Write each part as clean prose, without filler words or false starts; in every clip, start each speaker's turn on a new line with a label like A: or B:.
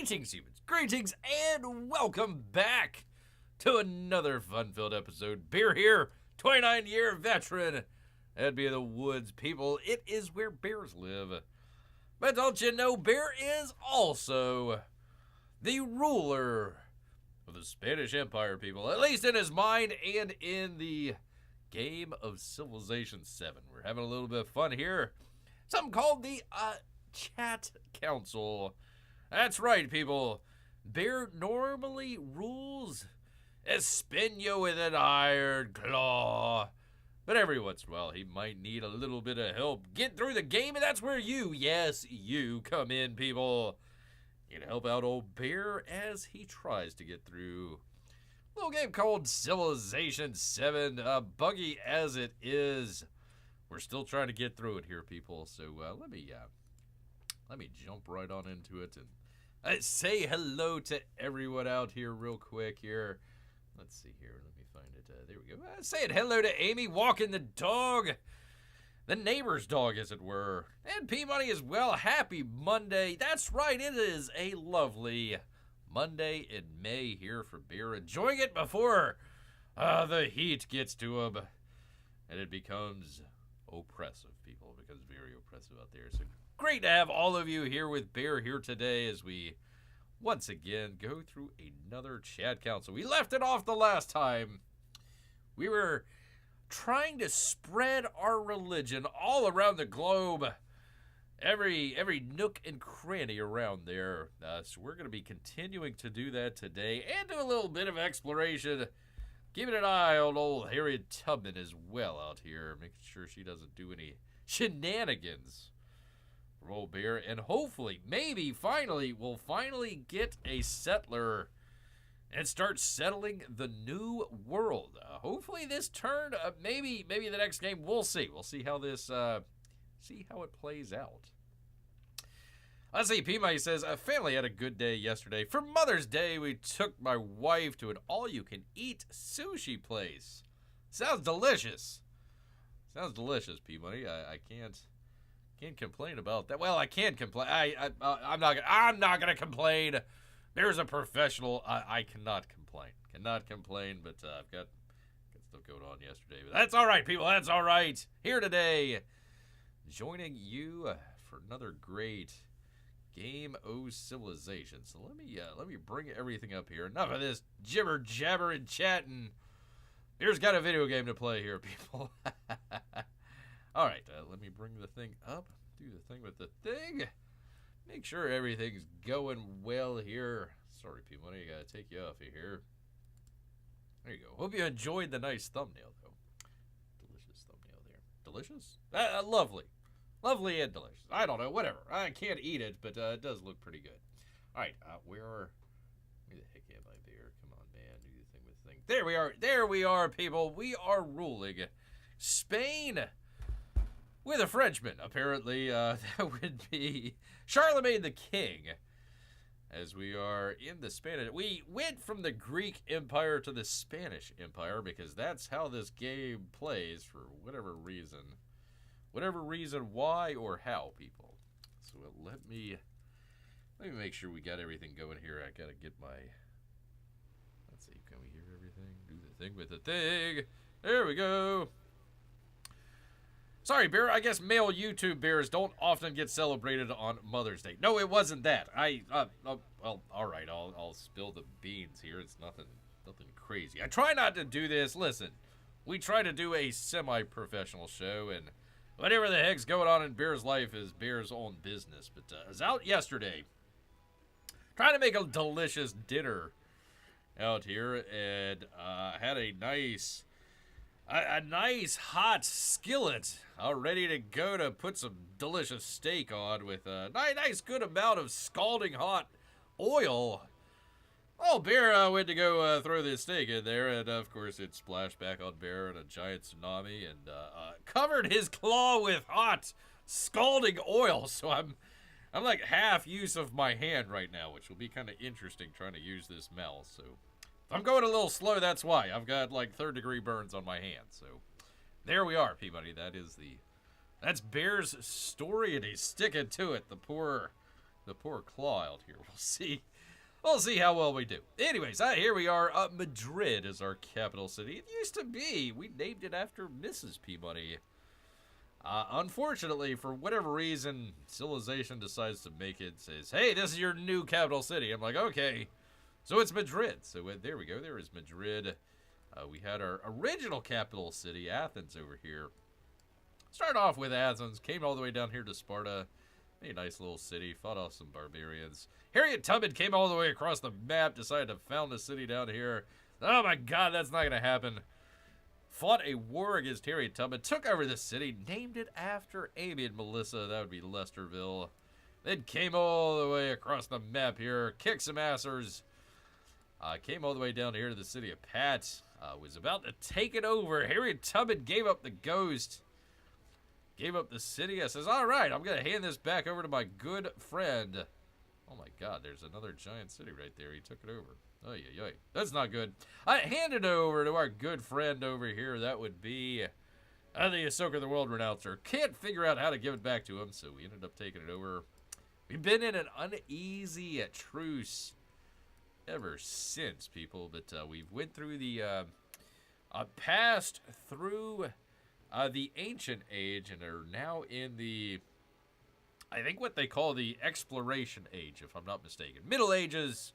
A: Greetings, humans. Greetings, and welcome back to another fun-filled episode. Bear here, 29-year veteran. That'd be the woods, people. It is where bears live. But don't you know, Bear is also the ruler of the Spanish Empire, people. At least in his mind and in the game of Civilization 7. We're having a little bit of fun here. Something called the Chat Council. That's right, people. Bear normally rules Espino with an iron claw. But every once in a while, he might need a little bit of help get through the game, and that's where you, yes, you come in, people. You can help out old Bear as he tries to get through a little game called Civilization 7. Buggy as it is, we're still trying to get through it here, people. So let me jump right on into it and say hello to everyone out here real quick here. Let's see here. Let me find it. There we go. Saying hello to Amy, walking the dog. The neighbor's dog, as it were. And P-Money as well. Happy Monday. That's right. It is a lovely Monday in May here for Bear. Enjoying it before the heat gets to him. And it becomes oppressive, people. It becomes very oppressive out there. So great to have all of you here with Bear here today as we once again go through another chat council. We left it off the last time. We were trying to spread our religion all around the globe, every nook and cranny around there. So we're going to be continuing to do that today and do a little bit of exploration, keeping an eye on old Harriet Tubman as well out here, making sure she doesn't do any shenanigans. Old Bear, and hopefully, maybe, we'll finally get a settler and start settling the new world. Hopefully this turn, maybe the next game, we'll see. We'll see how this, see how it plays out. Let's see, P-Money says, family had a good day yesterday. For Mother's Day, we took my wife to an all-you-can-eat sushi place. Sounds delicious. Sounds delicious, P-Money. I can't complain about that. Well, I can complain. I'm not gonna complain. There's a professional. I cannot complain. But I've got stuff going on yesterday. But that's all right, people. That's all right. Here today, joining you for another great game of Civilization. So let me bring everything up here. Enough of this jibber jabber and chatting. Here's got a video game to play here, people. All right, let me bring the thing up, do the thing with the thing, make sure everything's going well here. Sorry, P-Money, I gotta take you off of here. There you go. Hope you enjoyed the nice thumbnail, though. Delicious thumbnail there. Delicious? Lovely. Lovely and delicious. I don't know, whatever. I can't eat it, but it does look pretty good. All right, where the heck am I there? Come on, man, do the thing with the thing. There we are. There we are, people. We are ruling Spain with a Frenchman, apparently. That would be Charlemagne the King. As we are in the Spanish. We went from the Greek Empire to the Spanish Empire because that's how this game plays for whatever reason. Whatever reason, why, or how, people. So let me make sure we got everything going here. I gotta get my... Let's see, can we hear everything? Do the thing with the thing. There we go. Sorry, Bear. I guess male YouTube bears don't often get celebrated on Mother's Day. No, it wasn't that. Well, all right. I'll spill the beans here. It's nothing crazy. I try not to do this. Listen, we try to do a semi-professional show, and whatever the heck's going on in Bear's life is Bear's own business. But I was out yesterday trying to make a delicious dinner out here, and had a nice hot skillet all ready to go to put some delicious steak on with a nice good amount of scalding hot oil. Oh, Bear went to go throw this steak in there, and of course it splashed back on Bear in a giant tsunami and covered his claw with hot scalding oil. So I'm like half use of my hand right now, which will be kind of interesting trying to use this mouse. So if I'm going a little slow, that's why. I've got like third-degree burns on my hand. So there we are, P-Money. That's Bear's story, and he's sticking to it. The poor claw out here. We'll see We'll see how well we do. Anyways, here we are. Madrid is our capital city. It used to be. We named it after Mrs. Peabody. Unfortunately, for whatever reason, civilization decides to make it. Says, hey, this is your new capital city. I'm like, okay. So it's Madrid. So there we go. There is Madrid. We had our original capital city, Athens, over here. Started off with Athens. Came all the way down here to Sparta. A nice little city. Fought off some barbarians. Harriet Tubman came all the way across the map. Decided to found a city down here. Oh my god, that's not going to happen. Fought a war against Harriet Tubman. Took over the city. Named it after Amy and Melissa. That would be Lesterville. Then came all the way across the map here. Kicked some assers. Came all the way down here to the city of Pat. Was about to take it over. Harriet Tubman gave up the ghost. Gave up the city. I says, all right, I'm going to hand this back over to my good friend. Oh, my God. There's another giant city right there. He took it over. Oh, yeah. That's not good. I handed it over to our good friend over here. That would be the Ahsoka the World Renouncer. Can't figure out how to give it back to him, so we ended up taking it over. We've been in an uneasy truce ever since, people. But we've went through the, passed through the Ancient Age and are now in the, I think what they call the Exploration Age, if I'm not mistaken. Middle Ages,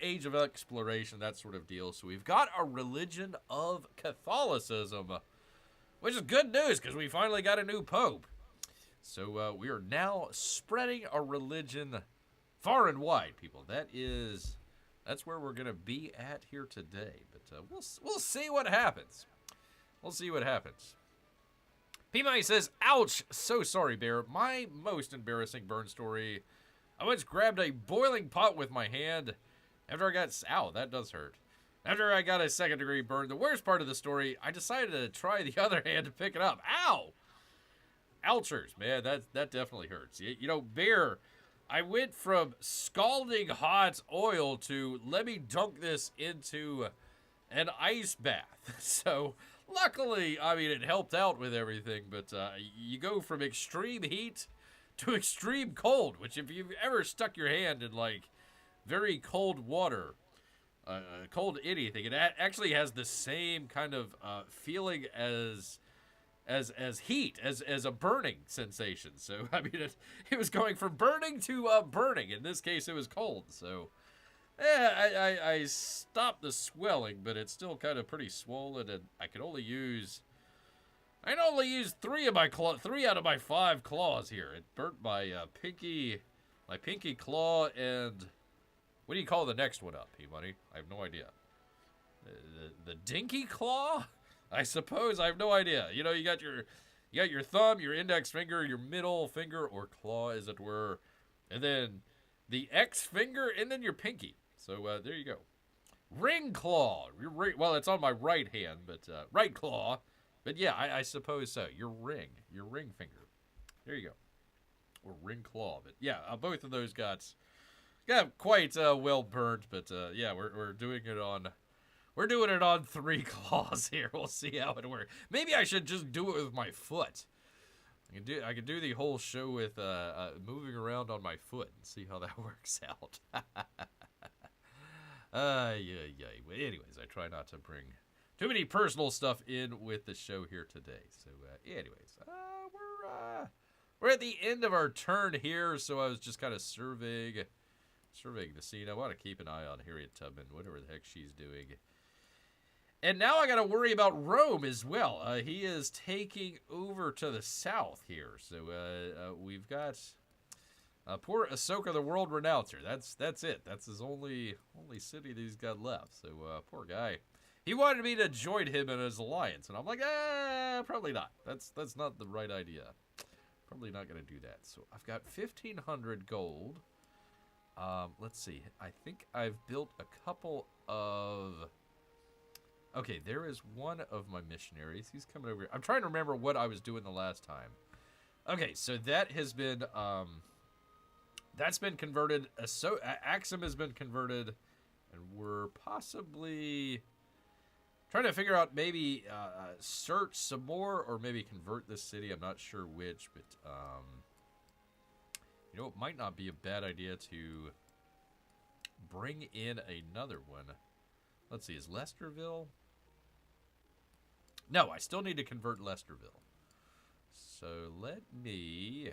A: Age of Exploration, that sort of deal. So we've got a religion of Catholicism, which is good news because we finally got a new pope. So we are now spreading our religion far and wide, people. That's where we're going to be at here today. But we'll see what happens. We'll see what happens. P-Money says, ouch, so sorry, Bear. My most embarrassing burn story. I once grabbed a boiling pot with my hand after I got, ow, that does hurt. After I got a second-degree burn, the worst part of the story, I decided to try the other hand to pick it up. Ow! Ouchers, man, that definitely hurts. You know, Bear, I went from scalding hot oil to let me dunk this into an ice bath. So, luckily, I mean, it helped out with everything, but you go from extreme heat to extreme cold, which if you've ever stuck your hand in, like, very cold water, cold anything, it actually has the same kind of feeling as heat, as a burning sensation. So, I mean, it was going from burning to burning. In this case, it was cold, so yeah, I stopped the swelling, but it's still kind of pretty swollen, and I can only use 3 out of my 5 claws here. It burnt my pinky claw, and what do you call the next one up, P-Money? I have no idea. The dinky claw, I suppose. I have no idea. You know, you got your thumb, your index finger, your middle finger, or claw, as it were, and then the X finger, and then your pinky. So, there you go. Ring claw. Well, it's on my right hand, but right claw. But yeah, I suppose so. Your ring finger. There you go. Or ring claw. But yeah, both of those got quite well burnt. But yeah, we're doing it on 3 claws here. We'll see how it works. Maybe I should just do it with my foot. I could do the whole show with moving around on my foot and see how that works out. Yeah. But anyways, I try not to bring too many personal stuff in with the show here today. So, anyways, we're at the end of our turn here. So I was just kind of surveying the scene. I want to keep an eye on Harriet Tubman, whatever the heck she's doing. And now I got to worry about Rome as well. He is taking over to the south here. So we've got poor Ahsoka the World Renouncer. That's it. That's his only city that he's got left. So poor guy. He wanted me to join him in his alliance, and I'm like, probably not. That's not the right idea. Probably not going to do that. So I've got 1,500 gold. Let's see. I think I've built a couple of... Okay, there is one of my missionaries. He's coming over here. I'm trying to remember what I was doing the last time. Okay, so that has been, that's been converted. Axum has been converted, and we're possibly trying to figure out maybe search some more or maybe convert this city. I'm not sure which, but, you know, it might not be a bad idea to bring in another one. Let's see, is Lesterville? No, I still need to convert Lesterville. So let me...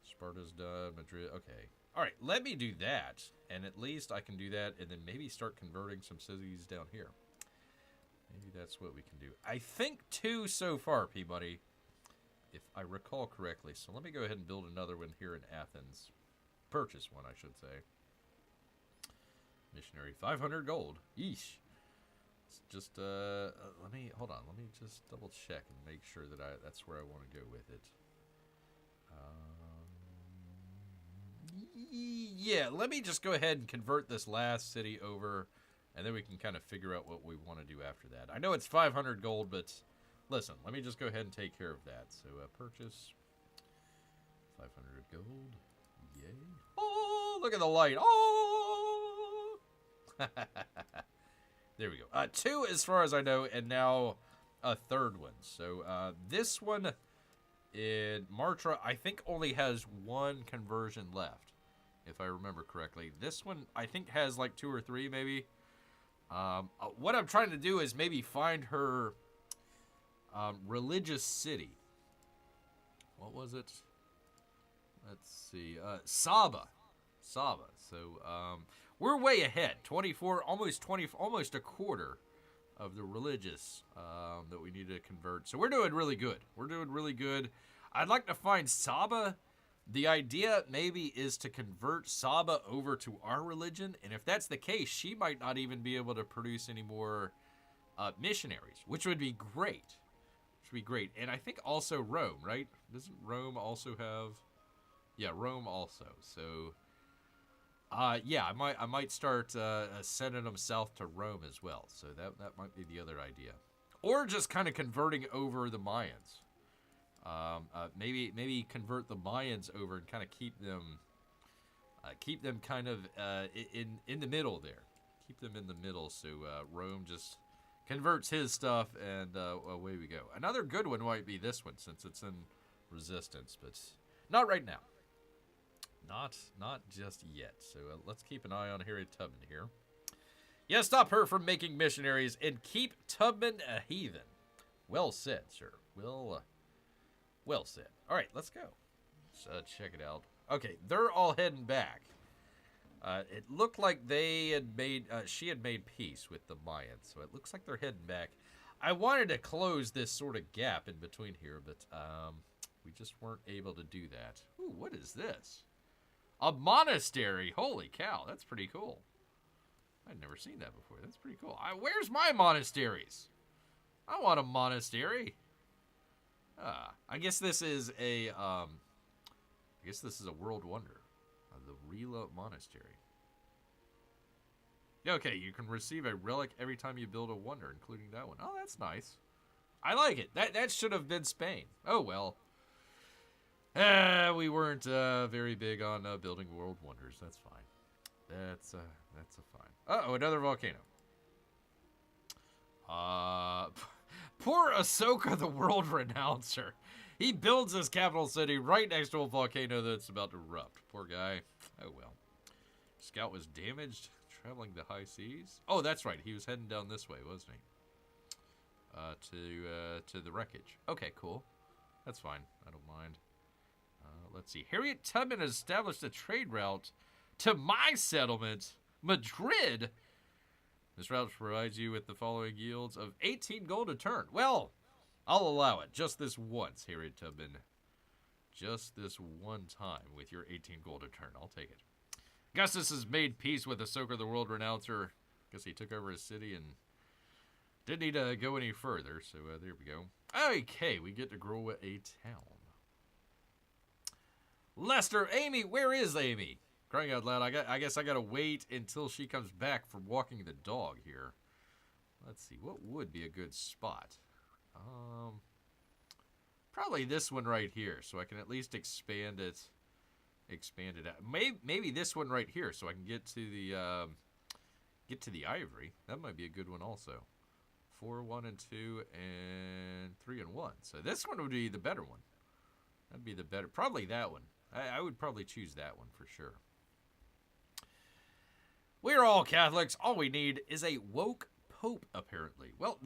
A: Sparta's done, Madrid, okay. Alright, let me do that, and at least I can do that, and then maybe start converting some cities down here. Maybe that's what we can do. I think 2 so far, Peabody, if I recall correctly. So let me go ahead and build another one here in Athens. Purchase one, I should say. Missionary, 500 gold. Yeesh. It's just, let me, hold on. Let me just double check and make sure that that's where I want to go with it. Yeah, let me just go ahead and convert this last city over, and then we can kind of figure out what we want to do after that. I know it's 500 gold, but listen, let me just go ahead and take care of that. So, purchase 500 gold. Yay. Oh, look at the light. Oh! There we go. 2 as far as I know, and now a third one. So, this one in Martra, I think only has 1 conversion left, if I remember correctly. This one, I think, has like 2 or 3, maybe. What I'm trying to do is maybe find her religious city. What was it? Let's see. Saba. So, we're way ahead. 24, almost a quarter of the religious that we need to convert. So we're doing really good. I'd like to find Saba. The idea maybe is to convert Saba over to our religion, and if that's the case, she might not even be able to produce any more missionaries, which would be great. And I think also Rome, right? Doesn't Rome also have... Yeah, Rome also. So, yeah, I might start sending them south to Rome as well. So that might be the other idea. Or just kind of converting over the Mayans. Maybe convert the Mayans over and kind of keep them kind of in the middle there. Keep them in the middle, so Rome just converts his stuff, and away we go. Another good one might be this one, since it's in resistance, but not right now. Not just yet. So let's keep an eye on Harriet Tubman here. Yeah, stop her from making missionaries and keep Tubman a heathen. Well said, sir. Well said. All right, let's go. Let's check it out. Okay, they're all heading back. It looked like they had made, she had made peace with the Mayans, so it looks like they're heading back. I wanted to close this sort of gap in between here, but we just weren't able to do that. Ooh, what is this? A monastery. Holy cow, that's pretty cool. I'd never seen that before. That's pretty cool. Where's my monasteries? I want a monastery. I guess this is a world wonder. The Rila Monastery. Okay, you can receive a relic every time you build a wonder, including that one. Oh, that's nice. I like it. That should have been Spain. Oh well. We weren't very big on building world wonders. That's fine. That's a fine. Uh-oh, another volcano. Poor Ahsoka, the world renouncer. He builds his capital city right next to a volcano that's about to erupt. Poor guy. Oh well. Scout was damaged traveling the high seas. Oh, that's right. He was heading down this way, wasn't he? To the wreckage. Okay, cool. That's fine. I don't mind. Let's see. Harriet Tubman has established a trade route to my settlement, Madrid. This route provides you with the following yields of 18 gold a turn. Well, I'll allow it. Just this once, Harriet Tubman. Just this one time with your 18 gold a turn. I'll take it. Augustus has made peace with Ahsoka, the world renouncer. Guess he took over his city and didn't need to go any further. So there we go. Okay, we get to grow a town. Lester, Amy, where is Amy? Crying out loud, I guess I gotta wait until she comes back from walking the dog here. Let's see, what would be a good spot? Probably this one right here, so I can at least expand it out. Maybe this one right here, so I can get to the ivory. That might be a good one also. 4, 1, and 2, and 3 and 1. So this one would be the better one. That'd be the better. Probably that one. I would probably choose that one for sure. We're all Catholics. All we need is a woke pope, apparently. Well,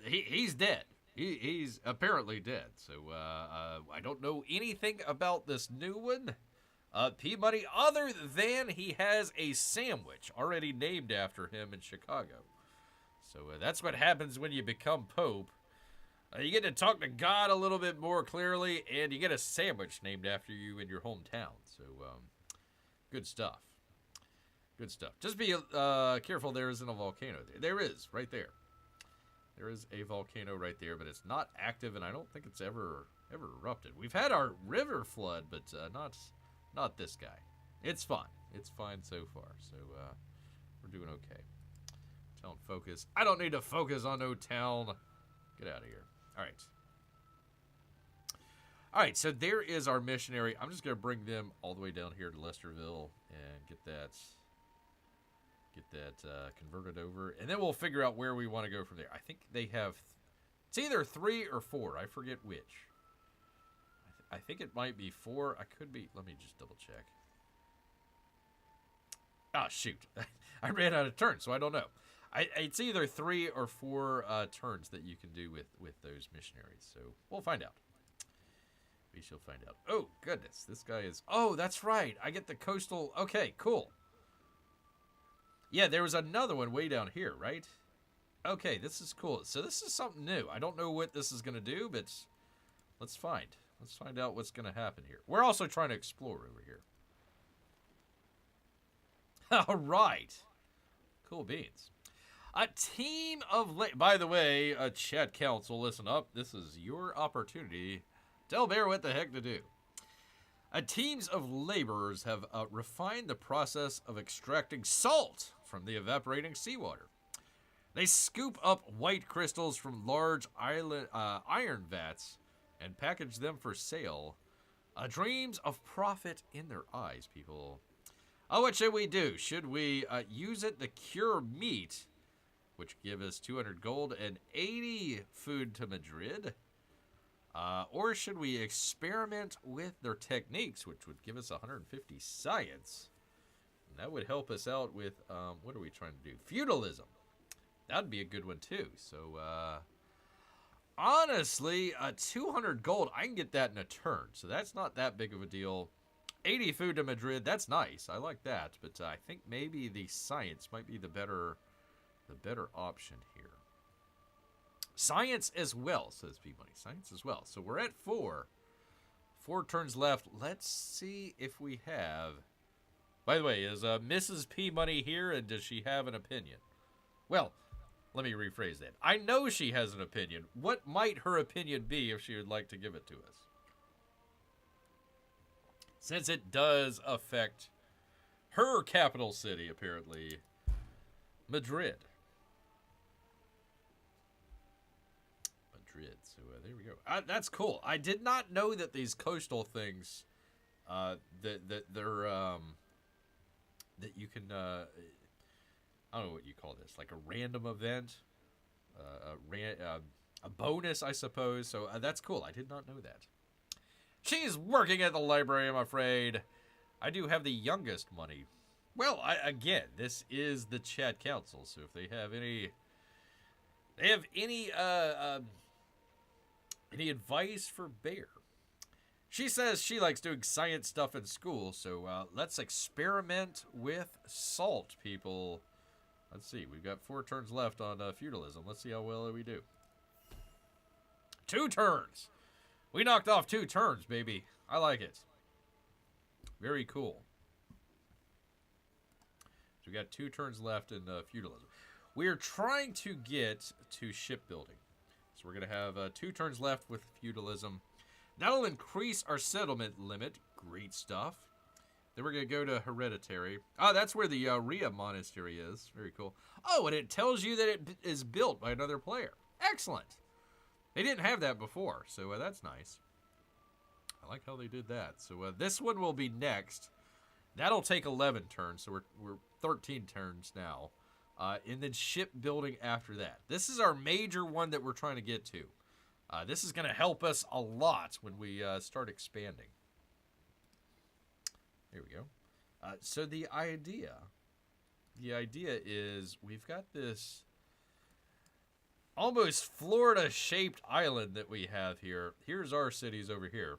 A: he's dead. He's apparently dead. So I don't know anything about this new one, P-Money, other than he has a sandwich already named after him in Chicago. So that's what happens when you become pope. You get to talk to God a little bit more clearly, and you get a sandwich named after you in your hometown. So good stuff. Good stuff. Just be careful there isn't a volcano there. There is, right there. There is a volcano right there, but it's not active, and I don't think it's ever erupted. We've had our river flood, but not this guy. It's fine. It's fine so far. So we're doing okay. Town focus. I don't need to focus on no town. Get out of here. All right. All right, so there is our missionary. I'm just going to bring them all the way down here to Lesterville and get that converted over. And then we'll figure out where we want to go from there. I think they have, it's either 3 or 4. I forget which. I think it might be 4. I could be, let me just double check. Ah, shoot. I ran out of turns, so I don't know. It's either 3 or 4 turns that you can do with those missionaries. So we'll find out. We shall find out. Oh, goodness. This guy is... Oh, that's right. I get the coastal... Okay, cool. Yeah, there was another one way down here, right? Okay, this is cool. So this is something new. I don't know what this is going to do, but let's find. Let's find out what's going to happen here. We're also trying to explore over here. All right. Cool beans. A team of... By the way, chat council, listen up. This is your opportunity. Tell Bear what the heck to do. Teams of laborers have refined the process of extracting salt from the evaporating seawater. They scoop up white crystals from large iron vats and package them for sale. Dreams of profit in their eyes, people. What should we do? Should we use it to cure meat, which give us 200 gold and 80 food to Madrid? Or should we experiment with their techniques, which would give us 150 science? And that would help us out with, what are we trying to do? Feudalism. That'd be a good one, too. So, honestly, 200 gold, I can get that in a turn. So that's not that big of a deal. 80 food to Madrid, that's nice. I like that. But I think maybe the science might be the better option here. Science as well, says P-Money. Science as well. So we're at 4. 4 turns left. Let's see if we have... By the way, is Mrs. P-Money here, and does she have an opinion? Well, let me rephrase that. I know she has an opinion. What might her opinion be if she would like to give it to us? Since it does affect her capital city, apparently, Madrid. So there we go. That's cool. I did not know that these coastal things, that you can, I don't know what you call this, like a random event, a bonus, I suppose. So that's cool. I did not know that. She's working at the library, I'm afraid. I do have the youngest money. Well, again, this is the chat council. So if they have any advice for Bear? She says she likes doing science stuff in school, so let's experiment with salt, people. Let's see, we've got 4 turns left on feudalism. Let's see how well we do. 2 turns! We knocked off 2 turns, baby. I like it. Very cool. So we got 2 turns left in feudalism. We are trying to get to shipbuilding. So we're going to have 2 turns left with feudalism. That'll increase our settlement limit. Great stuff. Then we're going to go to hereditary. That's where the Rhea monastery is. Very cool. Oh, and it tells you that it is built by another player. Excellent. They didn't have that before, so that's nice. I like how they did that. So this one will be next. That'll take 11 turns, so we're 13 turns now. And then shipbuilding after that. This is our major one that we're trying to get to. This is going to help us a lot when we start expanding. There we go. So the idea the idea is we've got this almost Florida-shaped island that we have here. Here's our cities over here.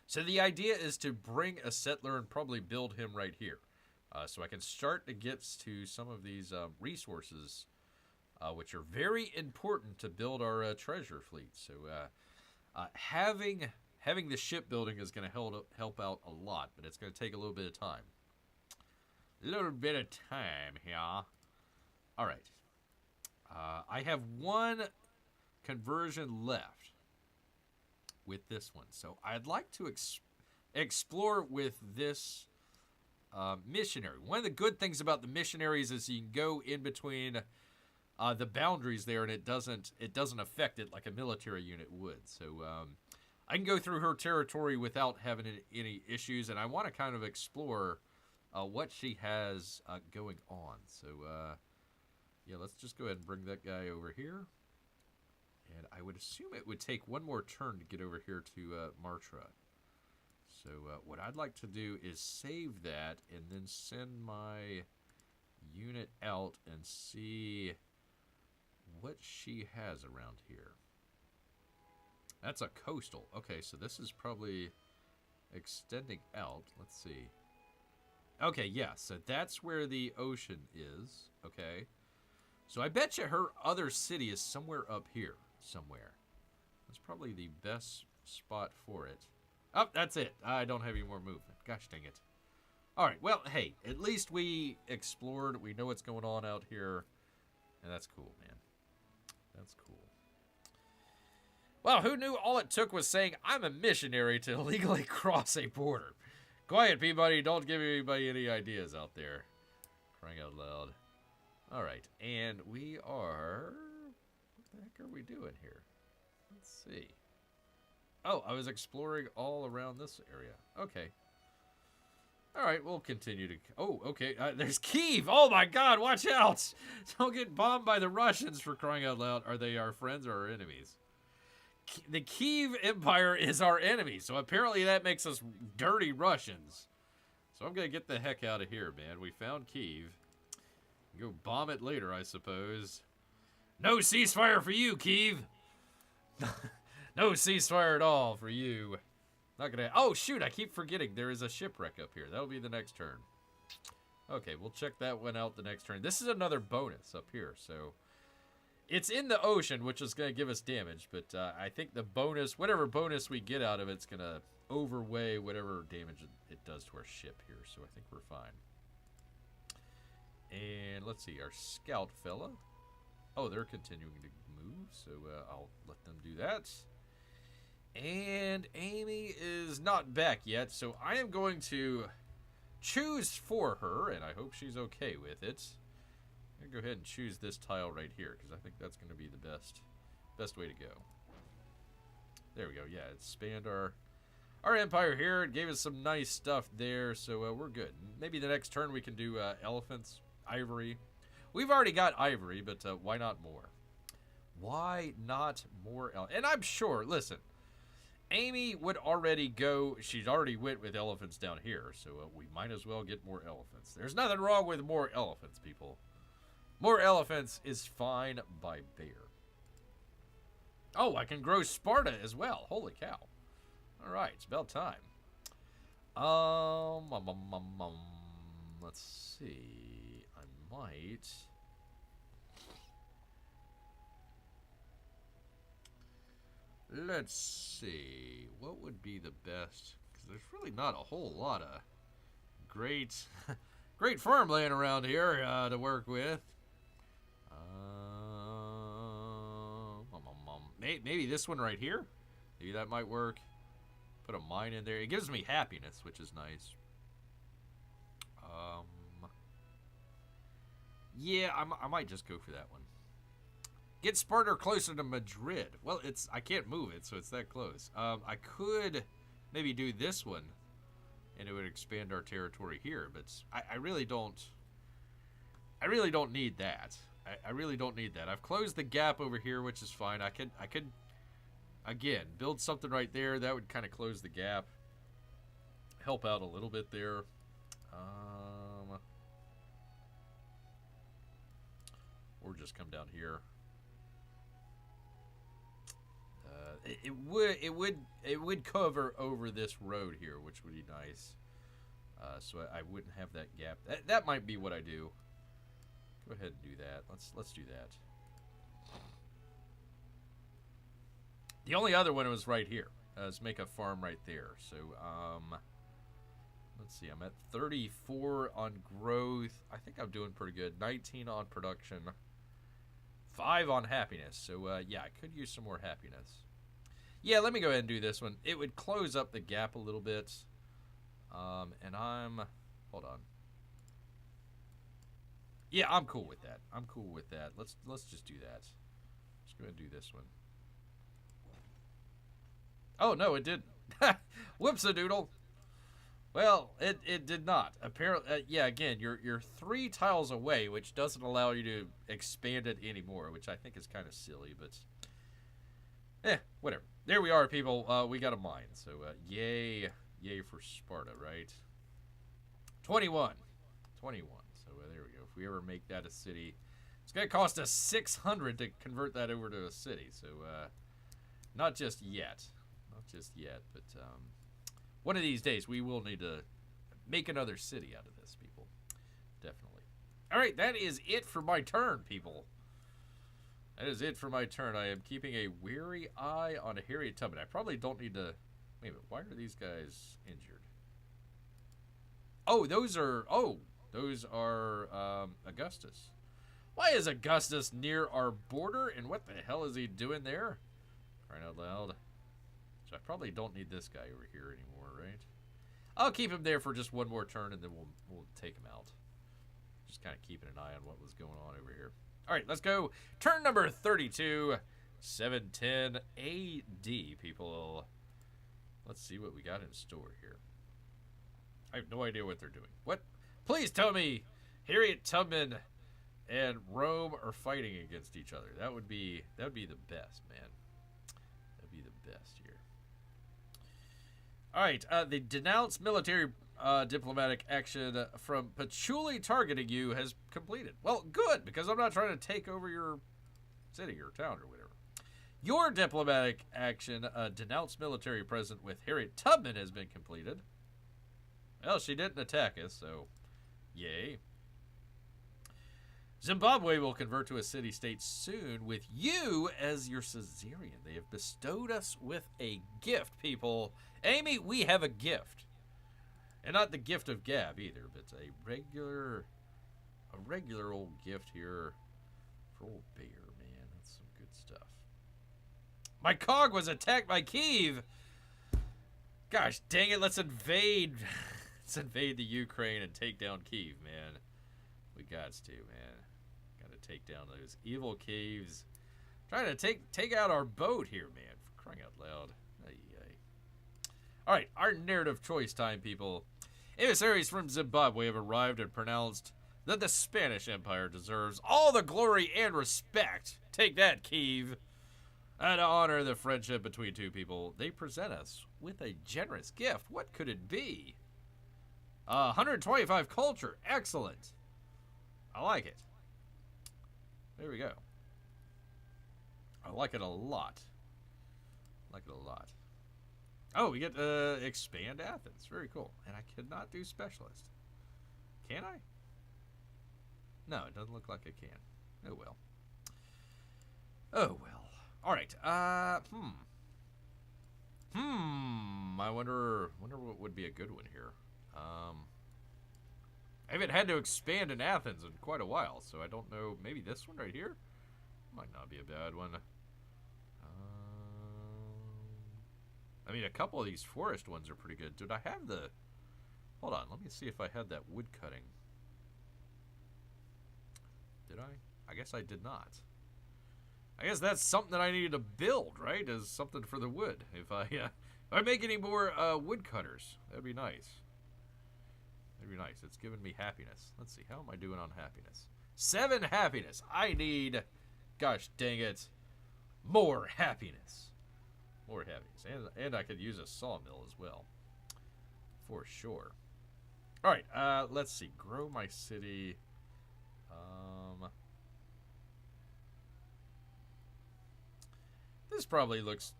A: So the idea is to bring a settler and probably build him right here. So I can start to get to some of these resources, which are very important to build our treasure fleet. So having the shipbuilding is going to help out a lot, but it's going to take a little bit of time. A little bit of time here. All right. I have one conversion left with this one. So I'd like to explore with this missionary. One of the good things about the missionaries is you can go in between the boundaries there, and it doesn't affect it like a military unit would. So I can go through her territory without having any issues, and I want to kind of explore what she has going on. So yeah, let's just go ahead and bring that guy over here. And I would assume it would take one more turn to get over here to Martra. So what I'd like to do is save that and then send my unit out and see what she has around here. That's a coastal. Okay, so this is probably extending out. Let's see. Okay, yeah, so that's where the ocean is. Okay. So I bet you her other city is somewhere up here. Somewhere. That's probably the best spot for it. Oh, that's it. I don't have any more movement. Gosh dang it. Alright, well, hey, at least we explored. We know what's going on out here. And that's cool, man. That's cool. Well, who knew all it took was saying, I'm a missionary to illegally cross a border? Quiet, Peabody. Don't give anybody any ideas out there. Crying out loud. Alright, and we are... What the heck are we doing here? Let's see. Oh, I was exploring all around this area. Okay. Alright, we'll continue to... Oh, okay. There's Kiev! Oh my god, watch out! Don't get bombed by the Russians, for crying out loud. Are they our friends or our enemies? The Kiev Empire is our enemy, so apparently that makes us dirty Russians. So I'm gonna get the heck out of here, man. We found Kiev. Go bomb it later, I suppose. No ceasefire for you, Kiev! No ceasefire at all for you. Not gonna... Oh, shoot, I keep forgetting. There is a shipwreck up here. That'll be the next turn. Okay, we'll check that one out the next turn. This is another bonus up here, so... It's in the ocean, which is going to give us damage, but I think the bonus, whatever bonus we get out of it's going to overweigh whatever damage it does to our ship here, so I think we're fine. And let's see, our scout fella. Oh, they're continuing to move, so I'll let them do that. And Amy is not back yet, so I am going to choose for her, and I hope she's okay with it. I'm going to go ahead and choose this tile right here, because I think that's going to be the best way to go. There we go. Yeah, expand our empire here. It gave us some nice stuff there, so we're good. Maybe the next turn we can do elephants, ivory. We've already got ivory, but why not more? Why not more? And I'm sure, listen, Amy would already go, she's already went with elephants down here, so we might as well get more elephants. There's nothing wrong with more elephants, people. More elephants is fine by bear. Oh, I can grow Sparta as well. Holy cow. All right, it's about time. Let's see. I might... Let's see. What would be the best? Because there's really not a whole lot of great farmland around here to work with. Maybe this one right here. Maybe that might work. Put a mine in there. It gives me happiness, which is nice. Yeah, I might just go for that one. Get Sparta closer to Madrid. Well, I can't move it, so it's that close. I could maybe do this one, and it would expand our territory here. But I really don't. I really don't need that. I really don't need that. I've closed the gap over here, which is fine. I could again build something right there. That would kind of close the gap, help out a little bit there. or just come down here. It would cover over this road here, which would be nice. So I wouldn't have that gap. That might be what I do. Go ahead and do that. Let's do that. The only other one was right here. Let's make a farm right there. So let's see. I'm at 34 on growth. I think I'm doing pretty good. 19 on production. 5 on happiness. So yeah, I could use some more happiness. Yeah, let me go ahead and do this one. It would close up the gap a little bit. And hold on. Yeah, I'm cool with that. I'm cool with that. Let's just do that. Let's go ahead and do this one. Oh, no, it didn't. Whoops-a-doodle. Well, it did not. Apparently, yeah, again, you're 3 tiles away, which doesn't allow you to expand it anymore, which I think is kind of silly, but whatever. There we are, people. We got a mine, so yay for Sparta, right? 21. So there we go. If we ever make that a city, it's going to cost us 600 to convert that over to a city, so not just yet. But one of these days we will need to make another city out of this, people. Definitely. All right, that is it for my turn, people. That is it for my turn. I am keeping a wary eye on Harriet Tubman. I probably don't need to... Wait a minute, why are these guys injured? Oh, those are Augustus. Why is Augustus near our border? And what the hell is he doing there? Crying out loud. So I probably don't need this guy over here anymore, right? I'll keep him there for just one more turn, and then we'll take him out. Just kind of keeping an eye on what was going on over here. All right, let's go. Turn number 32, 710 AD, people. Let's see what we got in store here. I have no idea what they're doing. What? Please tell me Harriet Tubman and Rome are fighting against each other. That would be the best, man. That'd be the best here. All right, the denounced military diplomatic action from Patchouli targeting you has completed. Well, good, because I'm not trying to take over your city or town or whatever. Your diplomatic action, denounced military present with Harriet Tubman, has been completed. Well, she didn't attack us, so yay. Zimbabwe will convert to a city-state soon with you as your suzerain. They have bestowed us with a gift, people. Amy, we have a gift. And not the gift of gab either, but a regular old gift here for old Bear, man. That's some good stuff. My cog was attacked by Kiev. Gosh dang it, let's invade. Let's invade the Ukraine and take down Kiev, man. We got to, man. Gotta take down those evil Kievs. Trying to take out our boat here, man. For crying out loud. Alright, our narrative choice time, people. Emissaries from Zimbabwe have arrived and pronounced that the Spanish Empire deserves all the glory and respect. Take that, Kiev. And to honor the friendship between two people, they present us with a generous gift. What could it be? 125 culture. Excellent. I like it. There we go. I like it a lot. Oh, we get expand Athens. Very cool. And I could not do specialist. Can I? No, it doesn't look like I can. Oh well. All right. I wonder what would be a good one here. I haven't had to expand in Athens in quite a while, so I don't know. Maybe this one right here might not be a bad one. I mean, a couple of these forest ones are pretty good. Did I have the... Hold on, let me see if I had that wood cutting. Did I? I guess I did not. I guess that's something that I needed to build, right? Is something for the wood. If I make any more wood cutters, that'd be nice. That'd be nice. It's giving me happiness. Let's see, how am I doing on happiness? 7 happiness. I need, gosh dang it, more happiness. More happiness. And I could use a sawmill as well. For sure. Alright, let's see. Grow my city. This probably looks...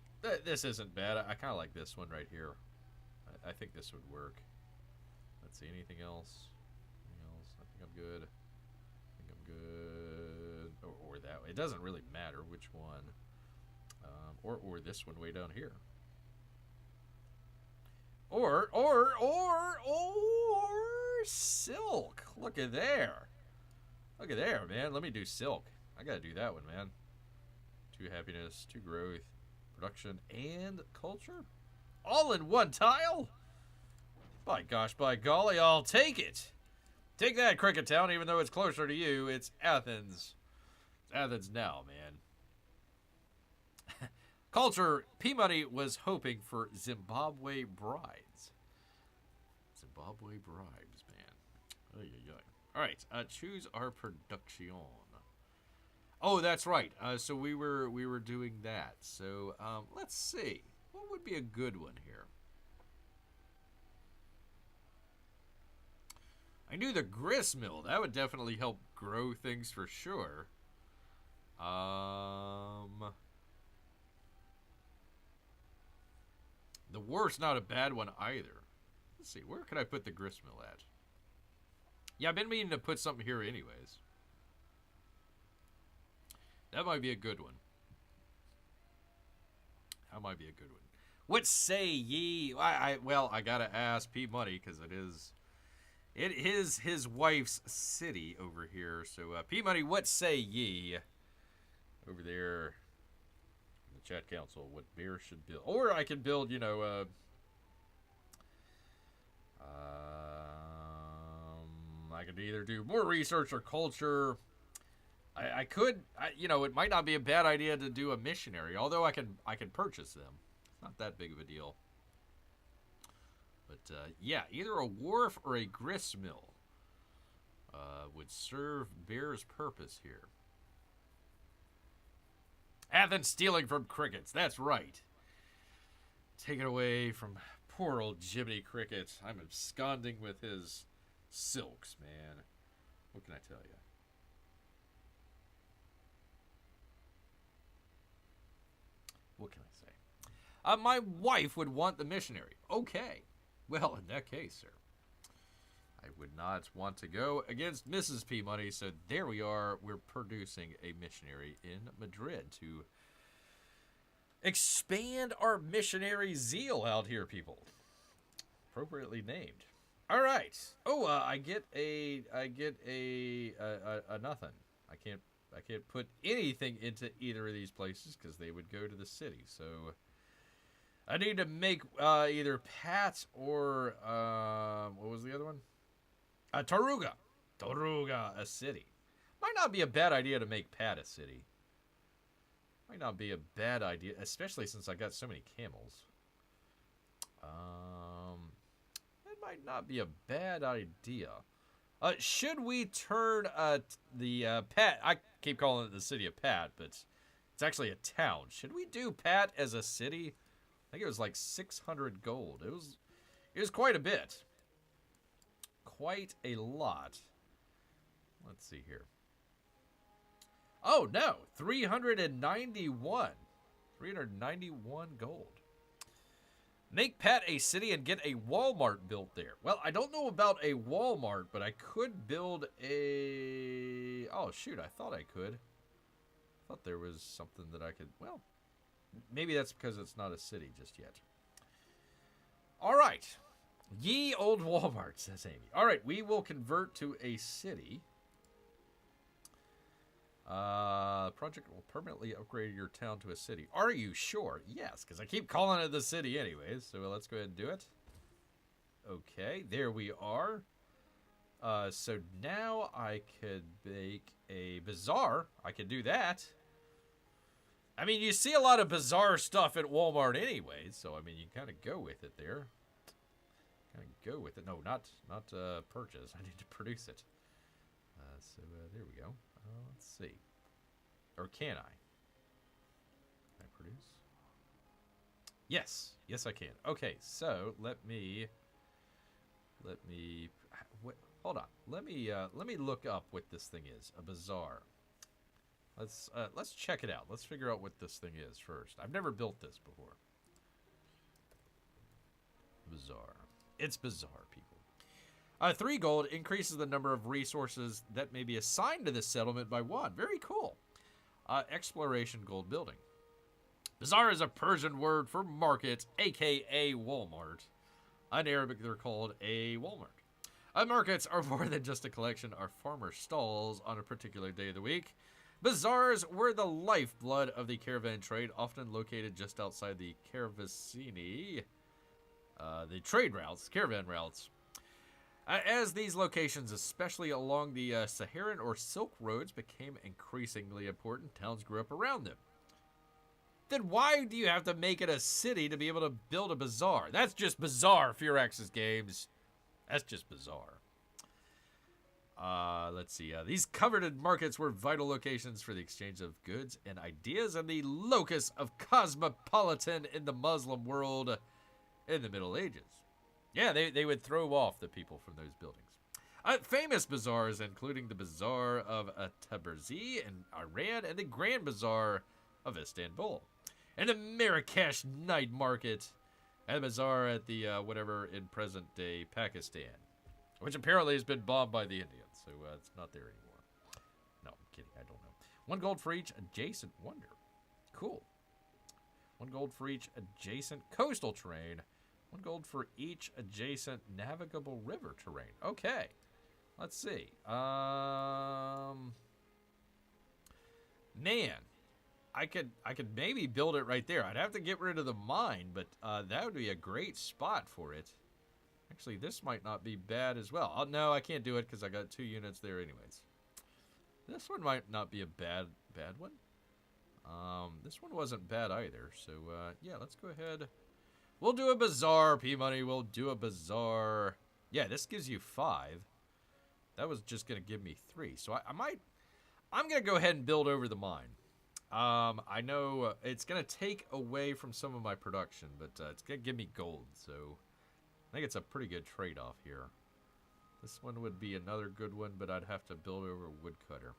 A: This isn't bad. I kind of like this one right here. I think this would work. Let's see, anything else? Anything else? I think I'm good. Or that way. It doesn't really matter which one. Or this one way down here. Or silk. Look at there. Look at there, man. Let me do silk. I gotta do that one, man. 2 happiness, 2 growth, production, and culture. All in one tile? By gosh, by golly, I'll take it. Take that, Cricket Town, even though it's closer to you. It's Athens. It's Athens now, man. Culture, P-Money was hoping for Zimbabwe brides. Zimbabwe brides, man. All right, choose our production. Oh, that's right. So we were doing that. So let's see. What would be a good one here? I knew the grist mill. That would definitely help grow things for sure. The war's not a bad one either. Let's see. Where could I put the grist mill at? Yeah, I've been meaning to put something here anyways. That might be a good one. That might be a good one. What say ye? Well, I gotta ask P Money because it is his wife's city over here. So P Money, what say ye over there in the chat council? What bear should build? Or I can build, you know, I could either do more research or culture. I could, you know, it might not be a bad idea to do a missionary, although I can purchase them. It's not that big of a deal. But yeah, either a wharf or a grist mill would serve Bear's purpose here. Athens stealing from crickets. That's right. Take it away from poor old Jiminy Cricket. I'm absconding with his silks, man. What can I tell you? What can I say? My wife would want the missionary. Okay. Well, in that case, sir, I would not want to go against Mrs. P Money. So there we are. We're producing a missionary in Madrid to expand our missionary zeal out here, people. Appropriately named. All right. Oh, I get a nothing. I can't put anything into either of these places because they would go to the city. So I need to make either Pat or what was the other one? Taruga. Taruga a city. Might not be a bad idea to make Pat a city. Might not be a bad idea, especially since I got so many camels. It might not be a bad idea. Should we turn the Pat? I keep calling it the city of Pat, but it's actually a town. Should we do Pat as a city? I think it was like 600 gold. It was quite a bit. Quite a lot. Let's see here. Oh, no. 391. 391 gold. Make Pat a city and get a Walmart built there. Well, I don't know about a Walmart, but I could build a... Oh, shoot. I thought I could. I thought there was something that I could... Well, maybe that's because it's not a city just yet. All right. Ye old Walmart, says Amy. All right, we will convert to a city. Project will permanently upgrade your town to a city. Are you sure? Yes, because I keep calling it the city anyways. So let's go ahead and do it. Okay, there we are. So now I could make a bazaar. I could do that. I mean, you see a lot of bizarre stuff at Walmart anyways. So, I mean, you kind of go with it there. Kind of go with it. No, not purchase. I need to produce it. So there we go. Let's see. Or can I? Can I produce? Yes. Yes, I can. Okay, so let me hold on. Let me look up what this thing is. A bazaar. Let's check it out. Let's figure out what this thing is first. I've never built this before. Bizarre. It's bizarre, people. 3 gold increases the number of resources that may be assigned to this settlement by 1. Very cool. Exploration gold building. Bazaar is a Persian word for market, aka Walmart. In Arabic, they're called a Walmart. Markets are more than just a collection of farmer stalls on a particular day of the week. Bazaars were the lifeblood of the caravan trade, often located just outside the caravasini, the trade routes, caravan routes. As these locations, especially along the Saharan or Silk Roads, became increasingly important, towns grew up around them. Then why do you have to make it a city to be able to build a bazaar? That's just bizarre, Firax's games. That's just bizarre. Let's see. These coveted markets were vital locations for the exchange of goods and ideas and the locus of cosmopolitan in the Muslim world in the Middle Ages. Yeah, they would throw off the people from those buildings. Famous bazaars, including the Bazaar of Tabrizi in Iran and the Grand Bazaar of Istanbul. And the Marrakesh Night Market and the bazaar at the whatever in present-day Pakistan, which apparently has been bombed by the Indians, so it's not there anymore. No, I'm kidding. I don't know. 1 gold for each adjacent wonder. Cool. 1 gold for each adjacent coastal terrain. 1 gold for each adjacent navigable river terrain. Okay. Let's see. Man, I could maybe build it right there. I'd have to get rid of the mine, but that would be a great spot for it. Actually, this might not be bad as well. Oh, no, I can't do it because I got 2 units there anyways. This one might not be a bad one. This one wasn't bad either. So, yeah, let's go ahead. We'll do a bazaar, P-Money. We'll do a bazaar. Yeah, this gives you 5. That was just going to give me 3. So I'm going to go ahead and build over the mine. I know it's going to take away from some of my production, but it's going to give me gold. So I think it's a pretty good trade-off here. This one would be another good one, but I'd have to build over a woodcutter.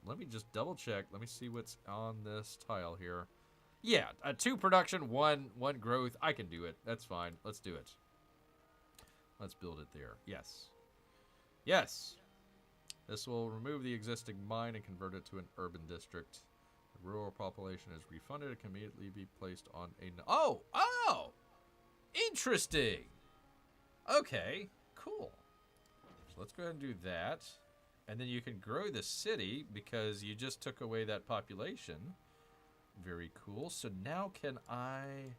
A: Let me just double check. Let me see what's on this tile here. Yeah, 2 production, 1 growth. I can do it. That's fine. Let's do it. Let's build it there. Yes. Yes. This will remove the existing mine and convert it to an urban district. The rural population is refunded. It can immediately be placed on a... Oh! Interesting! Okay, cool. So let's go ahead and do that. And then you can grow the city because you just took away that population. Very cool. So now can I...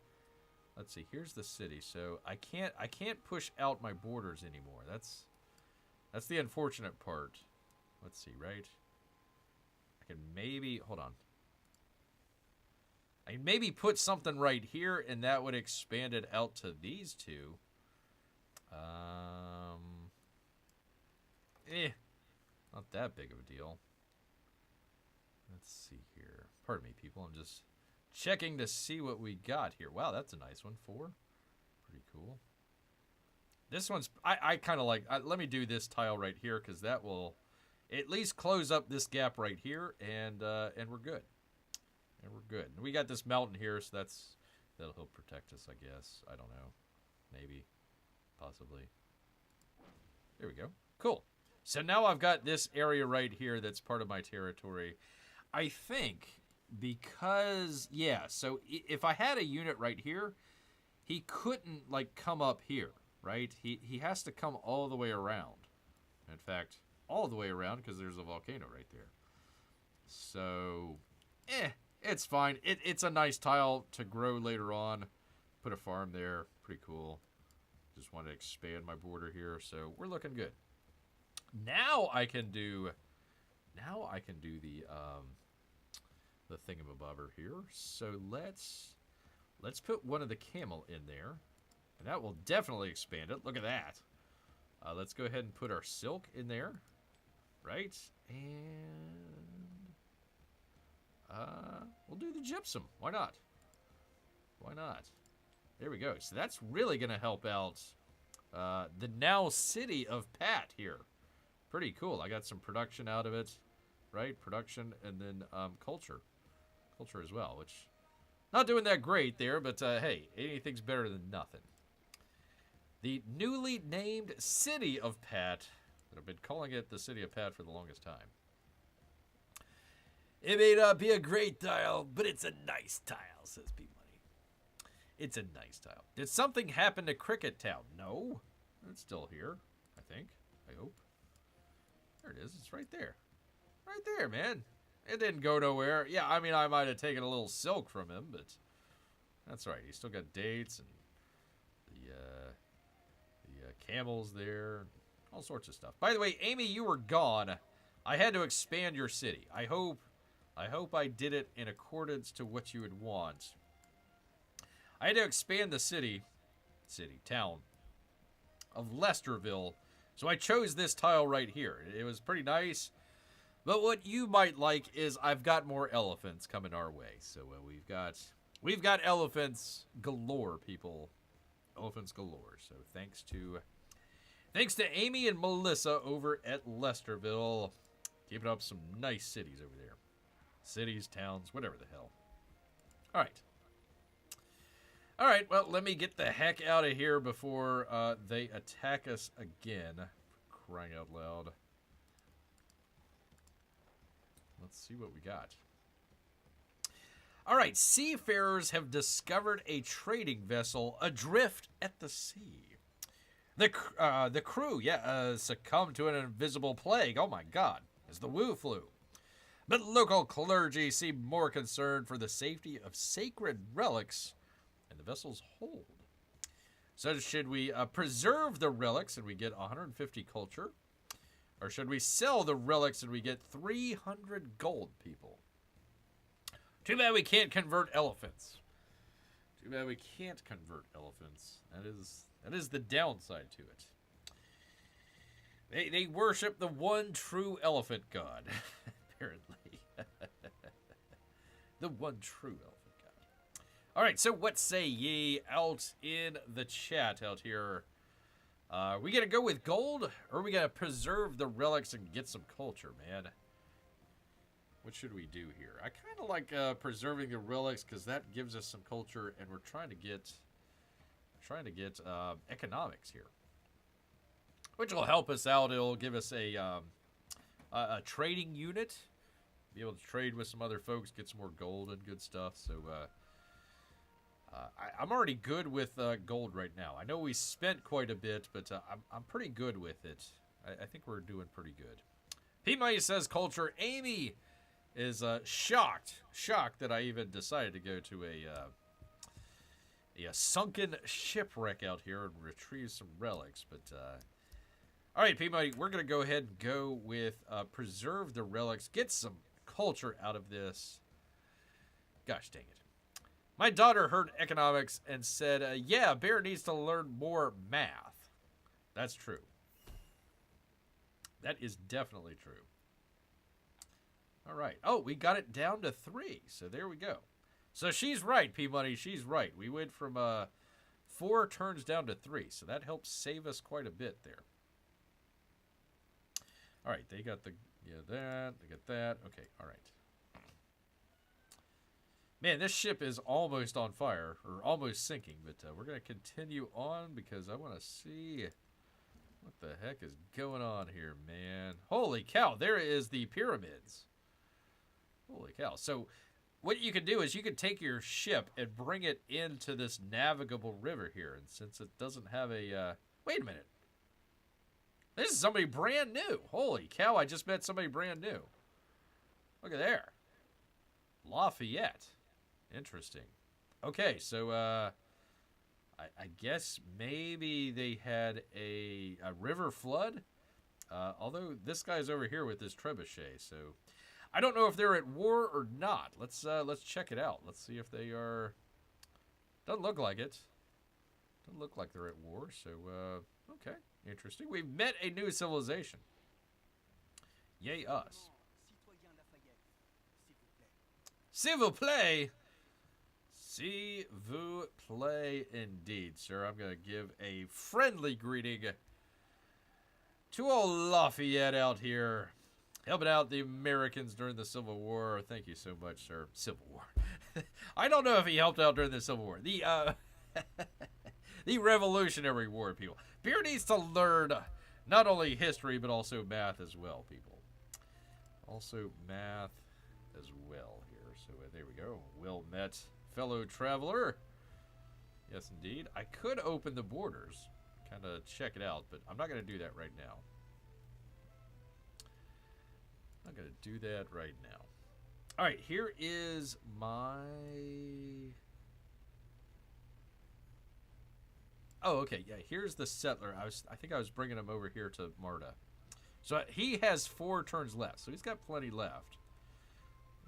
A: Let's see, here's the city. So I can't push out my borders anymore. That's the unfortunate part. Let's see, right? I can maybe... Hold on. I can maybe put something right here, and that would expand it out to these 2. Not that big of a deal. Let's see here. Pardon me, people. I'm just checking to see what we got here. Wow, that's a nice one. 4. Pretty cool. This one's... I kind of like... let me do this tile right here, because that will at least close up this gap right here, and we're good. And we're good. And we got this mountain here, so that'll help protect us, I guess. I don't know. Maybe. Possibly. There we go. Cool. So now I've got this area right here that's part of my territory. I think because, yeah, so if I had a unit right here, he couldn't, like, come up here, right? He has to come all the way around. In fact, all the way around because there's a volcano right there. So, it's fine. It's a nice tile to grow later on. Put a farm there. Pretty cool. Just want to expand my border here, so we're looking good. Now I can do the thingamabobber here. So let's put one of the camel in there, and that will definitely expand it. Look at that. Let's go ahead and put our silk in there, right? And we'll do the gypsum. Why not? Why not? There we go. So that's really going to help out the now city of Pat here. Pretty cool. I got some production out of it. right? Production and then culture. Culture as well, which not doing that great there, but hey, anything's better than nothing. The newly named city of Pat. I've been calling it the city of Pat for the longest time. It may not be a great tile, but it's a nice tile, says P Money. It's a nice tile. Did something happen to Cricket Town? No. It's still here, I think. I hope. There it is. It's right there. Right there, man. It didn't go nowhere. Yeah, I mean, I might have taken a little silk from him, but that's right. He's still got dates and the camels there. All sorts of stuff. By the way, Amy, you were gone. I had to expand your city. I hope I did it in accordance to what you would want. I had to expand the town of Lesterville. So I chose this tile right here. It was pretty nice. But what you might like is I've got more elephants coming our way. So we've got elephants galore, people. Elephants galore. So thanks to Amy and Melissa over at Lesterville. Keeping up some nice cities over there. Cities, towns, whatever the hell. All right. All right, well, let me get the heck out of here before they attack us again. For crying out loud. Let's see what we got. All right, seafarers have discovered a trading vessel adrift at the sea. The crew, succumbed to an invisible plague. Oh my God, as the Wu flu. But local clergy seem more concerned for the safety of sacred relics in the vessel's hold. So should we preserve the relics and we get 150 culture? Or should we sell the relics and we get 300 gold, people? Too bad we can't convert elephants. Too bad we can't convert elephants. That is the downside to it. They worship the one true elephant god, apparently. The one true elephant god. All right, so what say ye out in the chat out here? We gonna go with gold, or are we gonna preserve the relics and get some culture, man? What should we do here? I kind of like preserving the relics because that gives us some culture, and we're trying to get economics here, which will help us out. It'll give us a trading unit, be able to trade with some other folks, get some more gold and good stuff. So I'm already good with gold right now. I know we spent quite a bit, but I'm pretty good with it. I think we're doing pretty good. P-Money says culture. Amy is shocked that I even decided to go to a sunken shipwreck out here and retrieve some relics. But all right, P-Money, we're gonna go ahead and go with preserve the relics, get some culture out of this. Gosh dang it. My daughter heard economics and said, yeah, Bear needs to learn more math. That's true. That is definitely true. All right. Oh, we got it down to 3. So there we go. So she's right, P-Money. She's right. We went from 4 turns down to 3. So that helps save us quite a bit there. All right. They got that. They got that. Okay. All right. Man, this ship is almost on fire, or almost sinking, but we're going to continue on because I want to see what the heck is going on here, man. Holy cow, there is the pyramids. Holy cow. So what you can do is you can take your ship and bring it into this navigable river here, and since it doesn't have a... wait a minute. This is somebody brand new. Holy cow, I just met somebody brand new. Look at there. Lafayette. Interesting. Okay, so I guess maybe they had a river flood. Although this guy's over here with his trebuchet, so I don't know if they're at war or not. Let's check it out. Let's see if they are. Doesn't look like it. Doesn't look like they're at war. So okay, interesting. We've met a new civilization. Yay us. S'il vous plaît. S'il vous plaît, indeed, sir. I'm going to give a friendly greeting to old Lafayette out here. Helping out the Americans during the Civil War. Thank you so much, sir. Civil War. I don't know if he helped out during the Civil War. The Revolutionary War, people. Beer needs to learn not only history, but also math as well, people. Also math as well here. So there we go. Well met, fellow traveler. Yes, indeed. I could open the borders, kind of check it out, but I'm not going to do that right now. I'm not going to do that right now. All right, here is my... Oh, okay, yeah, here's the settler. I think I was bringing him over here to Marta. So he has 4 turns left, so he's got plenty left.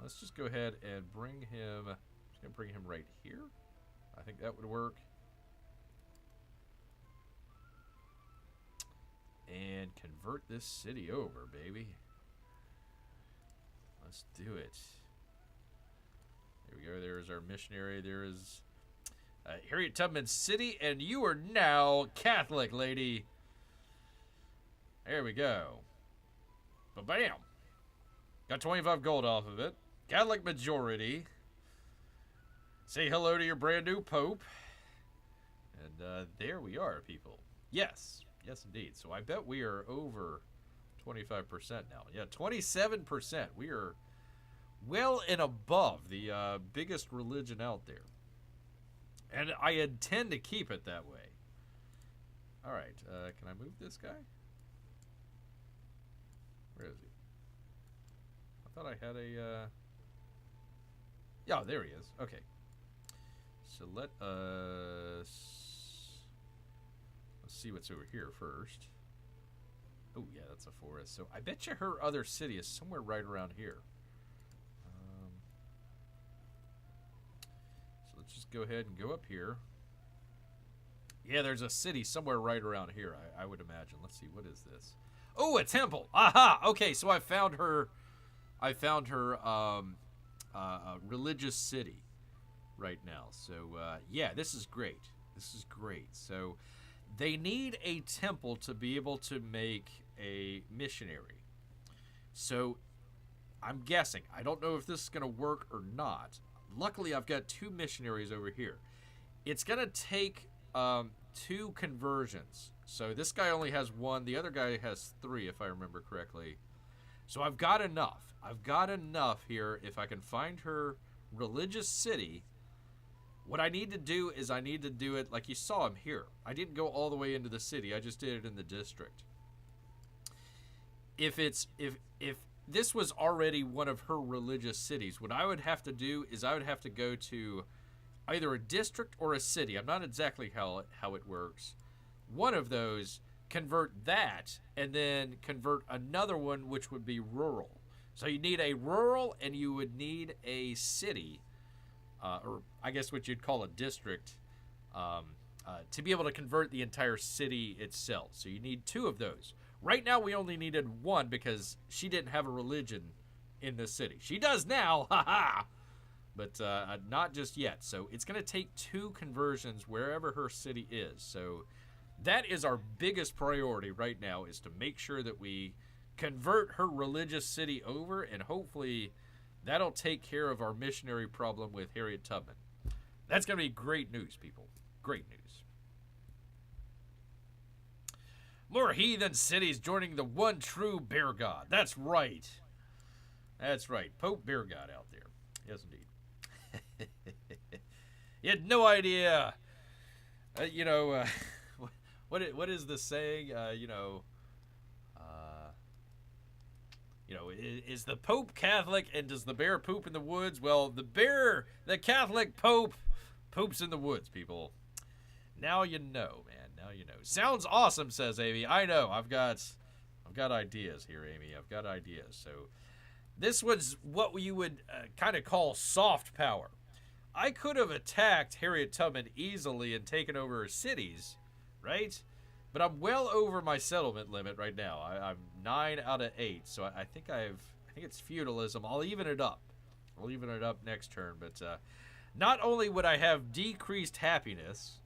A: Let's just go ahead and bring him... I'm just going to bring him right here. I think that would work. And convert this city over, baby. Let's do it. There we go. There's our missionary. There is Harriet Tubman City, and you are now Catholic, lady. There we go. Ba-bam. Got 25 gold off of it. Catholic majority. Say hello to your brand new Pope. And there we are, people. Yes. Yes, indeed. So I bet we are over 25% now. Yeah, 27%. We are well and above the biggest religion out there. And I intend to keep it that way. All right. Can I move this guy? Where is he? I thought I had a... Yeah, there he is. Okay. So let's see what's over here first. Oh, yeah, that's a forest. So I bet you her other city is somewhere right around here. So let's just go ahead and go up here. Yeah, there's a city somewhere right around here, I would imagine. Let's see, what is this? Oh, a temple. Aha! Okay, so I found her religious city right now. So, yeah, this is great. This is great. So they need a temple to be able to make a missionary. So I'm guessing. I don't know if this is going to work or not. Luckily, I've got 2 missionaries over here. It's going to take 2 conversions. So this guy only has 1. The other guy has 3, if I remember correctly. So I've got enough. I've got enough here. If I can find her religious city, what I need to do is I need to do it like you saw him here. I didn't go all the way into the city. I just did it in the district. If this was already one of her religious cities, what I would have to do is I would have to go to either a district or a city. I'm not exactly how it works. One of those, convert that, and then convert another one, which would be rural. So you need a rural and you would need a city, or I guess what you'd call a district, to be able to convert the entire city itself. So you need 2 of those. Right now we only needed 1 because she didn't have a religion in the city. She does now, haha, but not just yet. So it's going to take 2 conversions wherever her city is. So that is our biggest priority right now, is to make sure that we convert her religious city over, and hopefully that'll take care of our missionary problem with Harriet Tubman. That's going to be great news, people. Great news. More heathen cities joining the one true bear god. That's right. That's right. Pope Bear God out there. Yes, indeed. You had no idea. What is the saying? Is the Pope Catholic, and does the bear poop in the woods? Well, the Catholic Pope poops in the woods, people. Now you know, man. Now you know. Sounds awesome, says Amy. I know. I've got ideas here, Amy. I've got ideas. So this was what you would kind of call soft power. I could have attacked Harriet Tubman easily and taken over her cities, right? But I'm well over my settlement limit right now. I'm 9 out of 8, so I think it's feudalism. I'll even it up. I'll even it up next turn. But not only would I have decreased happiness,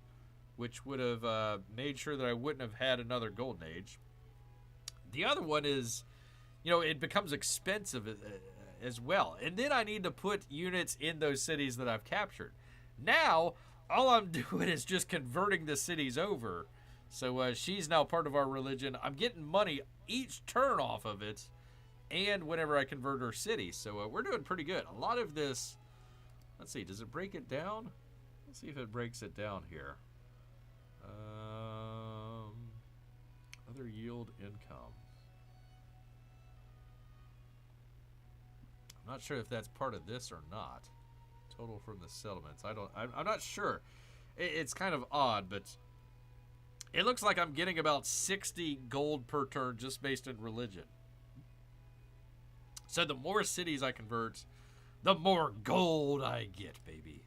A: which would have made sure that I wouldn't have had another golden age. The other one is, it becomes expensive as well. And then I need to put units in those cities that I've captured. Now, all I'm doing is just converting the cities over. So she's now part of our religion. I'm getting money each turn off of it, and whenever I convert her city. So we're doing pretty good. A lot of this, let's see, does it break it down? Let's see if it breaks it down here. Other yield income. I'm not sure if that's part of this or not. Total from the settlements. I'm not sure. It's kind of odd, but it looks like I'm getting about 60 gold per turn just based in religion. So the more cities I convert, the more gold I get, baby.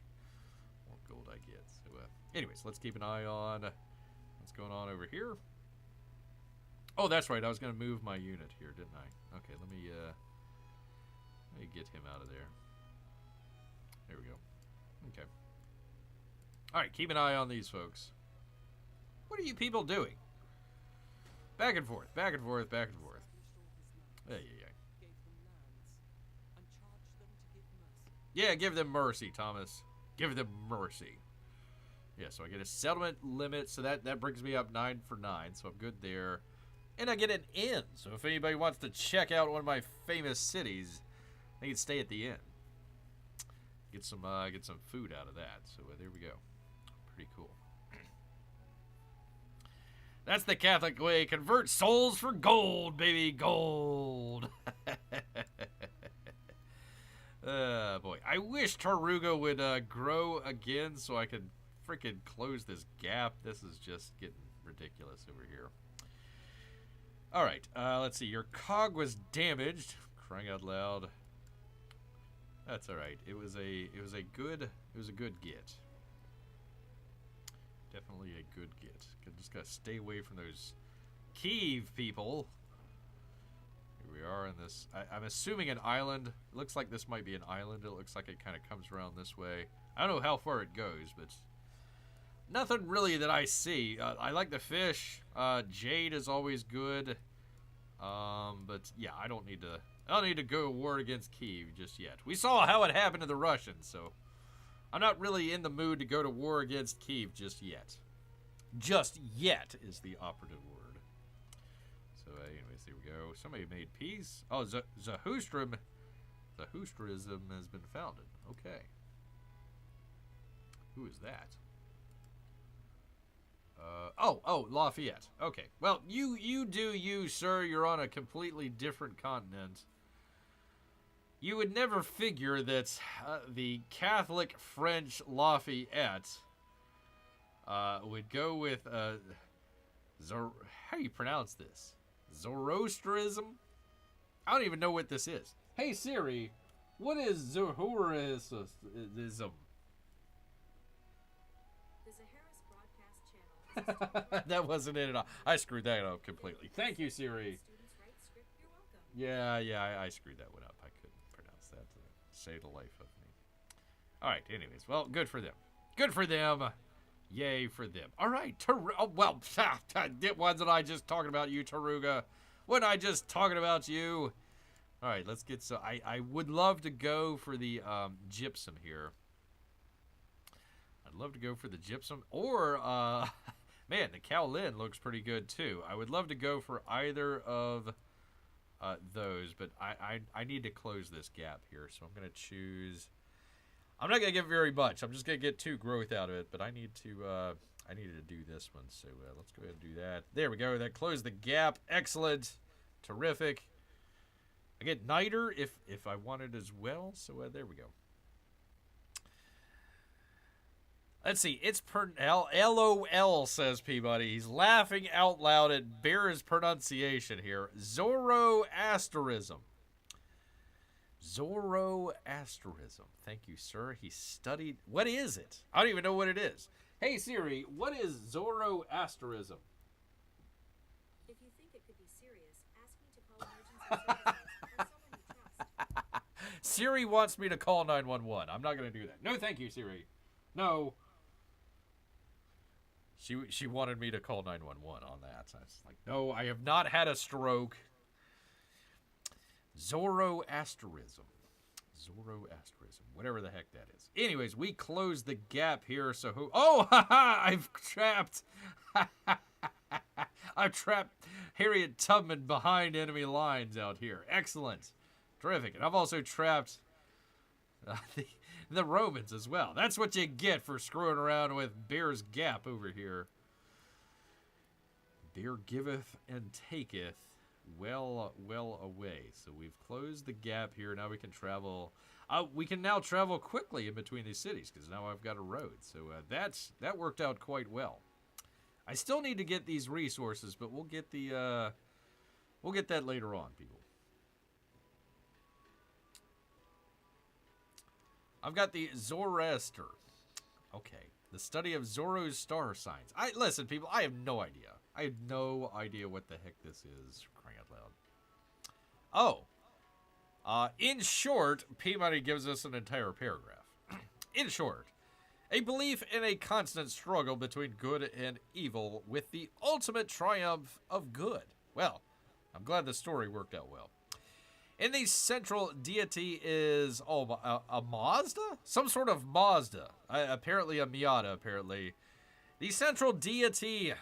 A: More gold I get. So, anyways, let's keep an eye on what's going on over here. Oh, that's right. I was going to move my unit here, didn't I? Okay, let me get him out of there. There we go. Okay. All right, keep an eye on these folks. What are you people doing? Back and forth, back and forth, back and forth. Yeah. Yeah, give them mercy, Thomas. Give them mercy. Yeah, so I get a settlement limit, so that brings me up 9 for 9, so I'm good there. And I get an inn, so if anybody wants to check out one of my famous cities, they can stay at the inn. Get some food out of that. So there we go. Pretty cool. That's the Catholic way. Convert souls for gold, baby, gold. Boy, I wish Taruga would grow again so I could freaking close this gap. This is just getting ridiculous over here. All right, let's see. Your cog was damaged. Crying out loud. That's all right. It was a good get. Definitely a good get. Just gotta stay away from those Kiev people. Here we are in this. I'm assuming an island. It looks like this might be an island. It looks like it kind of comes around this way. I don't know how far it goes, but nothing really that I see. I like the fish. Jade is always good. But yeah, I don't need to go to war against Kiev just yet. We saw how it happened to the Russians, so I'm not really in the mood to go to war against Kiev just yet. Just yet is the operative word. So anyways, there we go. Somebody made peace. Oh, Zahustraism has been founded. Okay. Who is that? Oh, Lafayette. Okay. Well, you do you, sir. You're on a completely different continent. You would never figure that the Catholic French Lafayette would go with how do you pronounce this? Zoroastrianism? I don't even know what this is. Hey Siri, what is Zoroastrianism? That wasn't it at all. I screwed that up completely. Thank you, Siri. Yeah, I screwed that one up. I couldn't pronounce that to save the life of me. All right, anyways. Well, good for them. Good for them. Yay for them. All right. Wasn't I just talking about you, Taruga? Wasn't I just talking about you? All right, let's get so. I would love to go for the gypsum here. I'd love to go for the gypsum. Or, man, the Kowlin looks pretty good, too. I would love to go for either of those, but I need to close this gap here, so I'm going to choose. I'm not going to get very much. I'm just going to get 2 growth out of it, but I needed to do this one, so let's go ahead and do that. There we go. That closed the gap. Excellent. Terrific. I get Niter if I wanted as well, so there we go. Let's see. It's LOL, says Peabody. He's laughing out loud at Bear's pronunciation here. Zoroastrianism. Zoroastrianism. Thank you, sir. He studied. What is it? I don't even know what it is. Hey, Siri, what is Zoroastrianism?
B: If you think it could be serious, ask me to call emergency services or someone you trust.
A: Siri wants me to call 911. I'm not going to do that. No, thank you, Siri. No. She wanted me to call 911 on that. So I was like, no, I have not had a stroke. Zoroasterism. Zoroasterism. Whatever the heck that is. Anyways, we close the gap here, so who... Oh, haha! I've trapped... I've trapped Harriet Tubman behind enemy lines out here. Excellent. Terrific. And I've also trapped the Romans as well. That's what you get for screwing around with Bear's Gap over here. Bear giveth and taketh well away. So we've closed the gap here. Now we can travel. We can now travel quickly in between these cities because now I've got a road. So that worked out quite well. I still need to get these resources, but we'll get that later on, people. I've got the Zoroaster. Okay, the study of Zoro's star signs. Listen, people. I have no idea. I have no idea what the heck this is. Crying out loud. Oh. In short, Peabody gives us an entire paragraph. In short, a belief in a constant struggle between good and evil with the ultimate triumph of good. Well, I'm glad the story worked out well. And the central deity is, a Mazda? Some sort of Mazda. Apparently a Miata, apparently. The central deity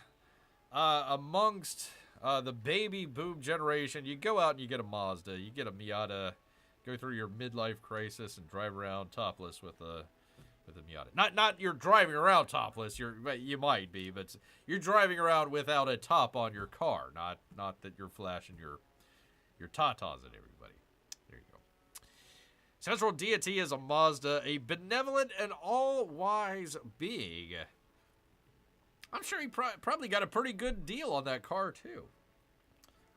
A: amongst the baby boom generation. You go out and you get a Mazda. You get a Miata. Go through your midlife crisis and drive around topless with a Miata. Not you're driving around topless. You might be, but you're driving around without a top on your car. Not that you're flashing your tatas at everybody. There you go. Central deity is a Mazda, a benevolent and all-wise being. I'm sure he probably got a pretty good deal on that car, too.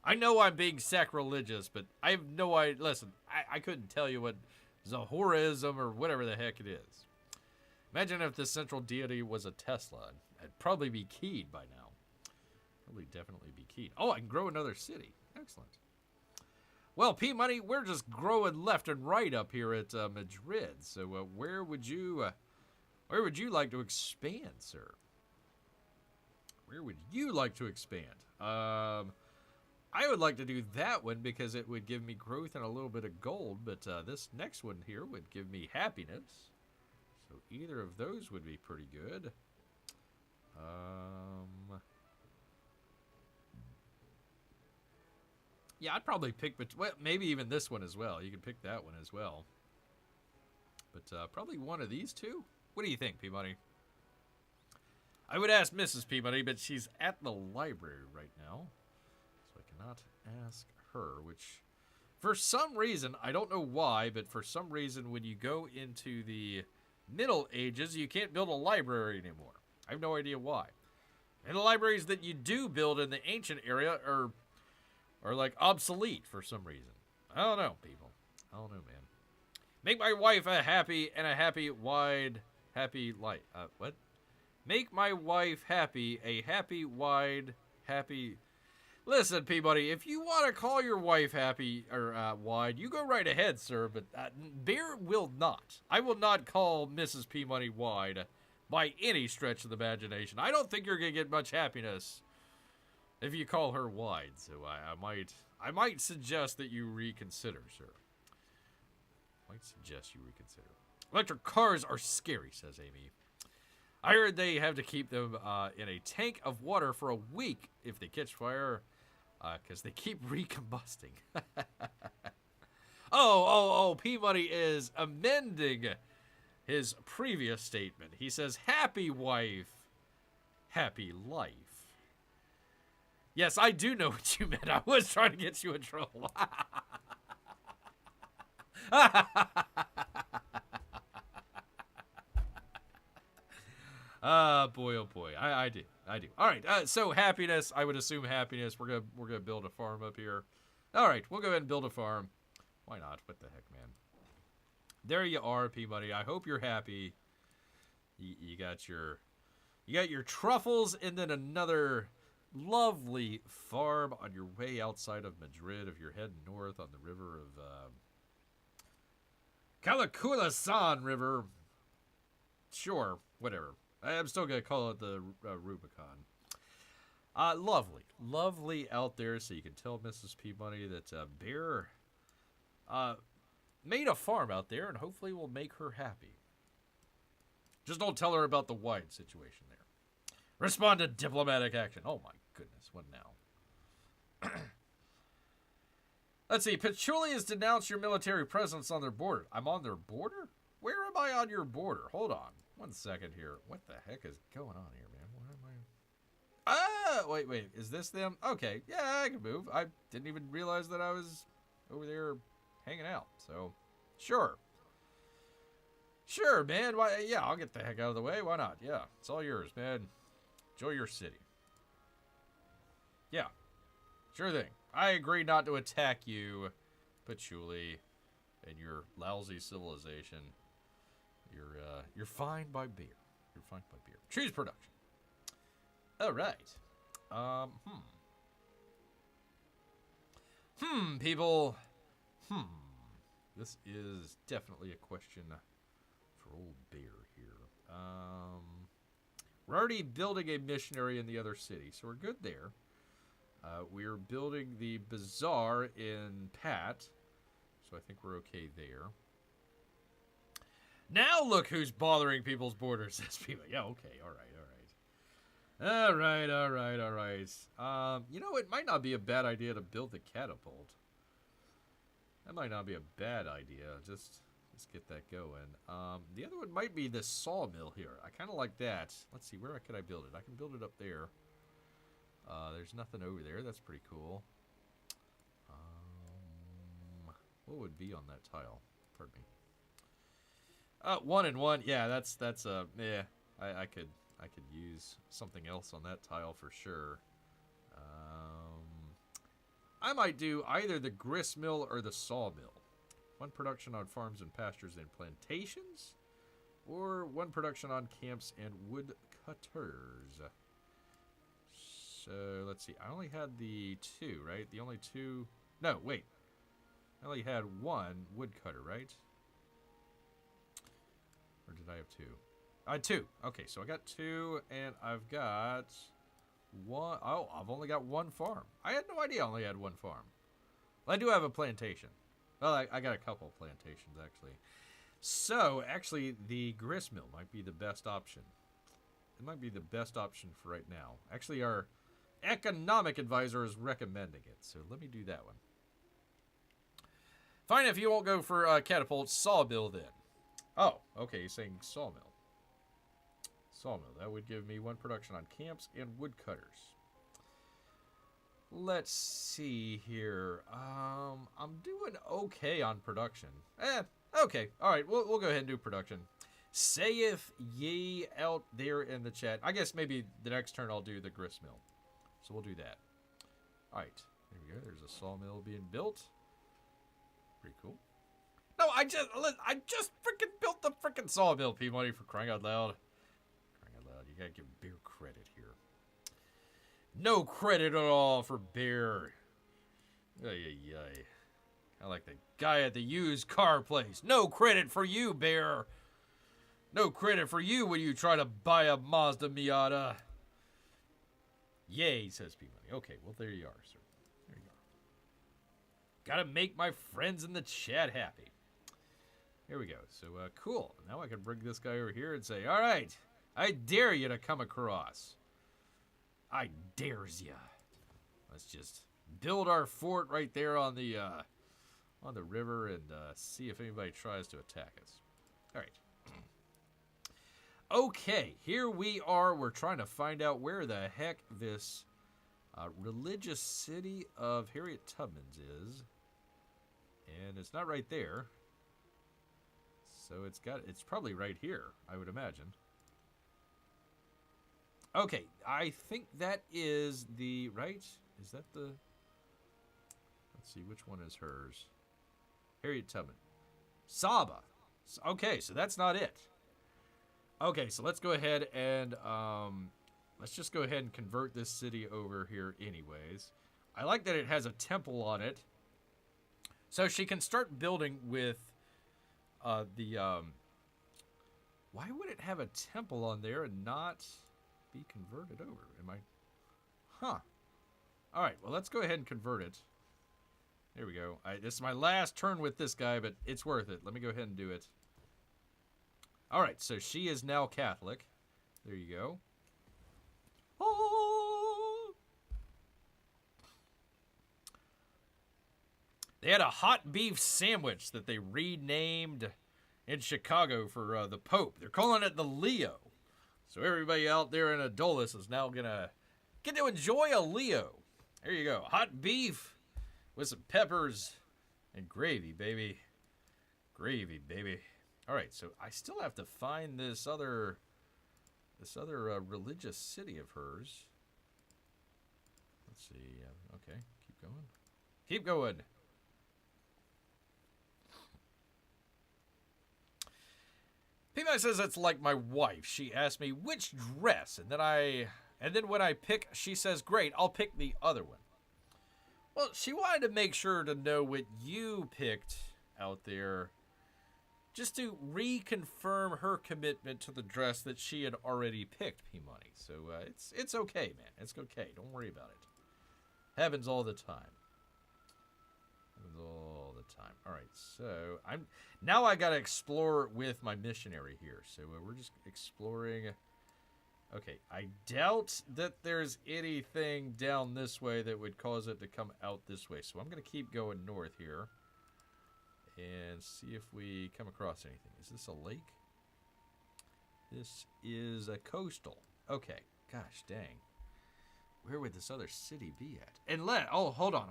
A: I know I'm being sacrilegious, but I have no idea. Listen, I couldn't tell you what Zahorism or whatever the heck it is. Imagine if the central deity was a Tesla. I'd probably be keyed by now. Probably definitely be keyed. Oh, I can grow another city. Excellent. Well, P-Money, we're just growing left and right up here at Madrid. So where would you like to expand, sir? Where would you like to expand? I would like to do that one because it would give me growth and a little bit of gold. But this next one here would give me happiness. So either of those would be pretty good. Yeah, I'd probably pick, well, maybe even this one as well. You could pick that one as well. But probably one of these two. What do you think, Peabody? I would ask Mrs. Peabody, but she's at the library right now. So I cannot ask her, which for some reason, I don't know why, but for some reason when you go into the Middle Ages, you can't build a library anymore. I have no idea why. And the libraries that you do build in the ancient area are like obsolete for some reason. I don't know, people. I don't know, man. Make my wife a happy and a happy wide happy light. What? Make my wife happy, a happy wide happy. Listen, Peabody, if you want to call your wife happy or wide, you go right ahead, sir. But Bear will not. I will not call Mrs. P-Money wide by any stretch of the imagination. I don't think you're gonna get much happiness if you call her wide. So I might suggest that you reconsider, sir. Might suggest you reconsider. Electric cars are scary, says Amy. I heard they have to keep them in a tank of water for a week if they catch fire, because they keep recombusting. P-Money is amending his previous statement. He says, happy wife, happy life. Yes, I do know what you meant. I was trying to get you in trouble. Boy, oh boy. I do. All right. So happiness. I would assume happiness. We're gonna build a farm up here. All right. We'll go ahead and build a farm. Why not? What the heck, man? There you are, P-Money. I hope you're happy. You got your truffles, and then another lovely farm on your way outside of Madrid. If you're heading north on the river of Calacula-San River. Sure, whatever. I'm still going to call it the Rubicon. Lovely out there, so you can tell Mrs. P-Money that Bear made a farm out there, and hopefully will make her happy. Just don't tell her about the wine situation there. Respond to diplomatic action. Oh my goodness, what now? Let's see. Patchouli has denounced your military presence on their border. I'm on their border? Where am I on your border? Hold on. 1 second here. What the heck is going on here, man? Where am I? Ah, wait. Is this them? Okay. Yeah, I can move. I didn't even realize that I was over there hanging out. So, sure. Sure, man. Why? Yeah, I'll get the heck out of the way. Why not? Yeah, it's all yours, man. Enjoy your city. Yeah, sure thing. I agree not to attack you, Patchouli, and your lousy civilization. You're fine by beer. You're fine by beer. Choose production. All right. People. This is definitely a question for old Bear here. We're already building a missionary in the other city, so we're good there. We're building the bazaar in Pat, so I think we're okay there. Now look who's bothering people's borders. Says people. Yeah, okay, all right. You know, it might not be a bad idea to build the catapult. That might not be a bad idea. Just get that going. The other one might be the sawmill here. I kind of like that. Let's see, where could I build it? I can build it up there. There's nothing over there. That's pretty cool. What would be on that tile? Pardon me. 1 and 1. Yeah, that's yeah. I could use something else on that tile for sure. I might do either the grist mill or the sawmill. 1 production on farms and pastures and plantations, or 1 production on camps and wood cutters. So let's see. I only had the 2, right? The only 2. No, wait. I only had 1 woodcutter, right? Or did I have 2? I had 2. Okay, so I got 2, and I've got 1. Oh, I've only got 1 farm. I had no idea I only had 1 farm. Well, I do have a plantation. Well, I got a couple plantations, actually. So, actually, the grist mill might be the best option. It might be the best option for right now. Actually, our economic advisor is recommending it, so let me do that one. Fine, if you won't go for catapult, sawmill then. Oh, okay, you're saying sawmill. Sawmill, that would give me 1 production on camps and woodcutters. Let's see here. I'm doing okay on production. Okay, all right, we'll go ahead and do production. Saith ye out there in the chat. I guess maybe the next turn I'll do the grist mill. So we'll do that. All right, there we go. There's a sawmill being built. Pretty cool. No, I just freaking built the freaking sawmill, P-Money, for crying out loud. Crying out loud. You gotta give Bear credit here. No credit at all for Bear. Ay. I like the guy at the used car place. No credit for you, Bear. No credit for you when you try to buy a Mazda Miata. Yay, says P-Money. Okay, well, there you are, sir. There you are. Gotta make my friends in the chat happy. Here we go. So, cool. Now I can bring this guy over here and say, all right, I dare you to come across. I dares ya. Let's just build our fort right there on the river and see if anybody tries to attack us. All right. Okay, here we are. We're trying to find out where the heck this religious city of Harriet Tubman's is. And it's not right there. So it's probably right here, I would imagine. Okay, I think that is the, right? Is that the, let's see, which one is hers? Harriet Tubman. Saba. Okay, so that's not it. Okay, so let's go ahead and, let's just go ahead and convert this city over here anyways. I like that it has a temple on it. So she can start building with why would it have a temple on there and not be converted over? All right, well, let's go ahead and convert it. Here we go. This is my last turn with this guy, but it's worth it. Let me go ahead and do it. All right, so she is now Catholic. There you go. Oh! They had a hot beef sandwich that they renamed in Chicago for the Pope. They're calling it the Leo. So everybody out there in Adolis is now going to get to enjoy a Leo. There you go. Hot beef with some peppers and gravy, baby. Gravy, baby. All right, so I still have to find this other religious city of hers. Let's see. Okay, keep going. Keep going. P-Mac says it's like my wife. She asked me which dress, and then when I pick, she says, "Great, I'll pick the other one." Well, she wanted to make sure to know what you picked out there, just to reconfirm her commitment to the dress that she had already picked, P-Money. So it's okay, man. It's okay. Don't worry about it. Happens all the time. Happens all the time. All right, so I got to explore with my missionary here. So we're just exploring. Okay, I doubt that there's anything down this way that would cause it to come out this way. So I'm going to keep going north here and see if we come across anything. Is this a lake? This is a coastal. Okay, gosh dang. Where would this other city be at? Hold on.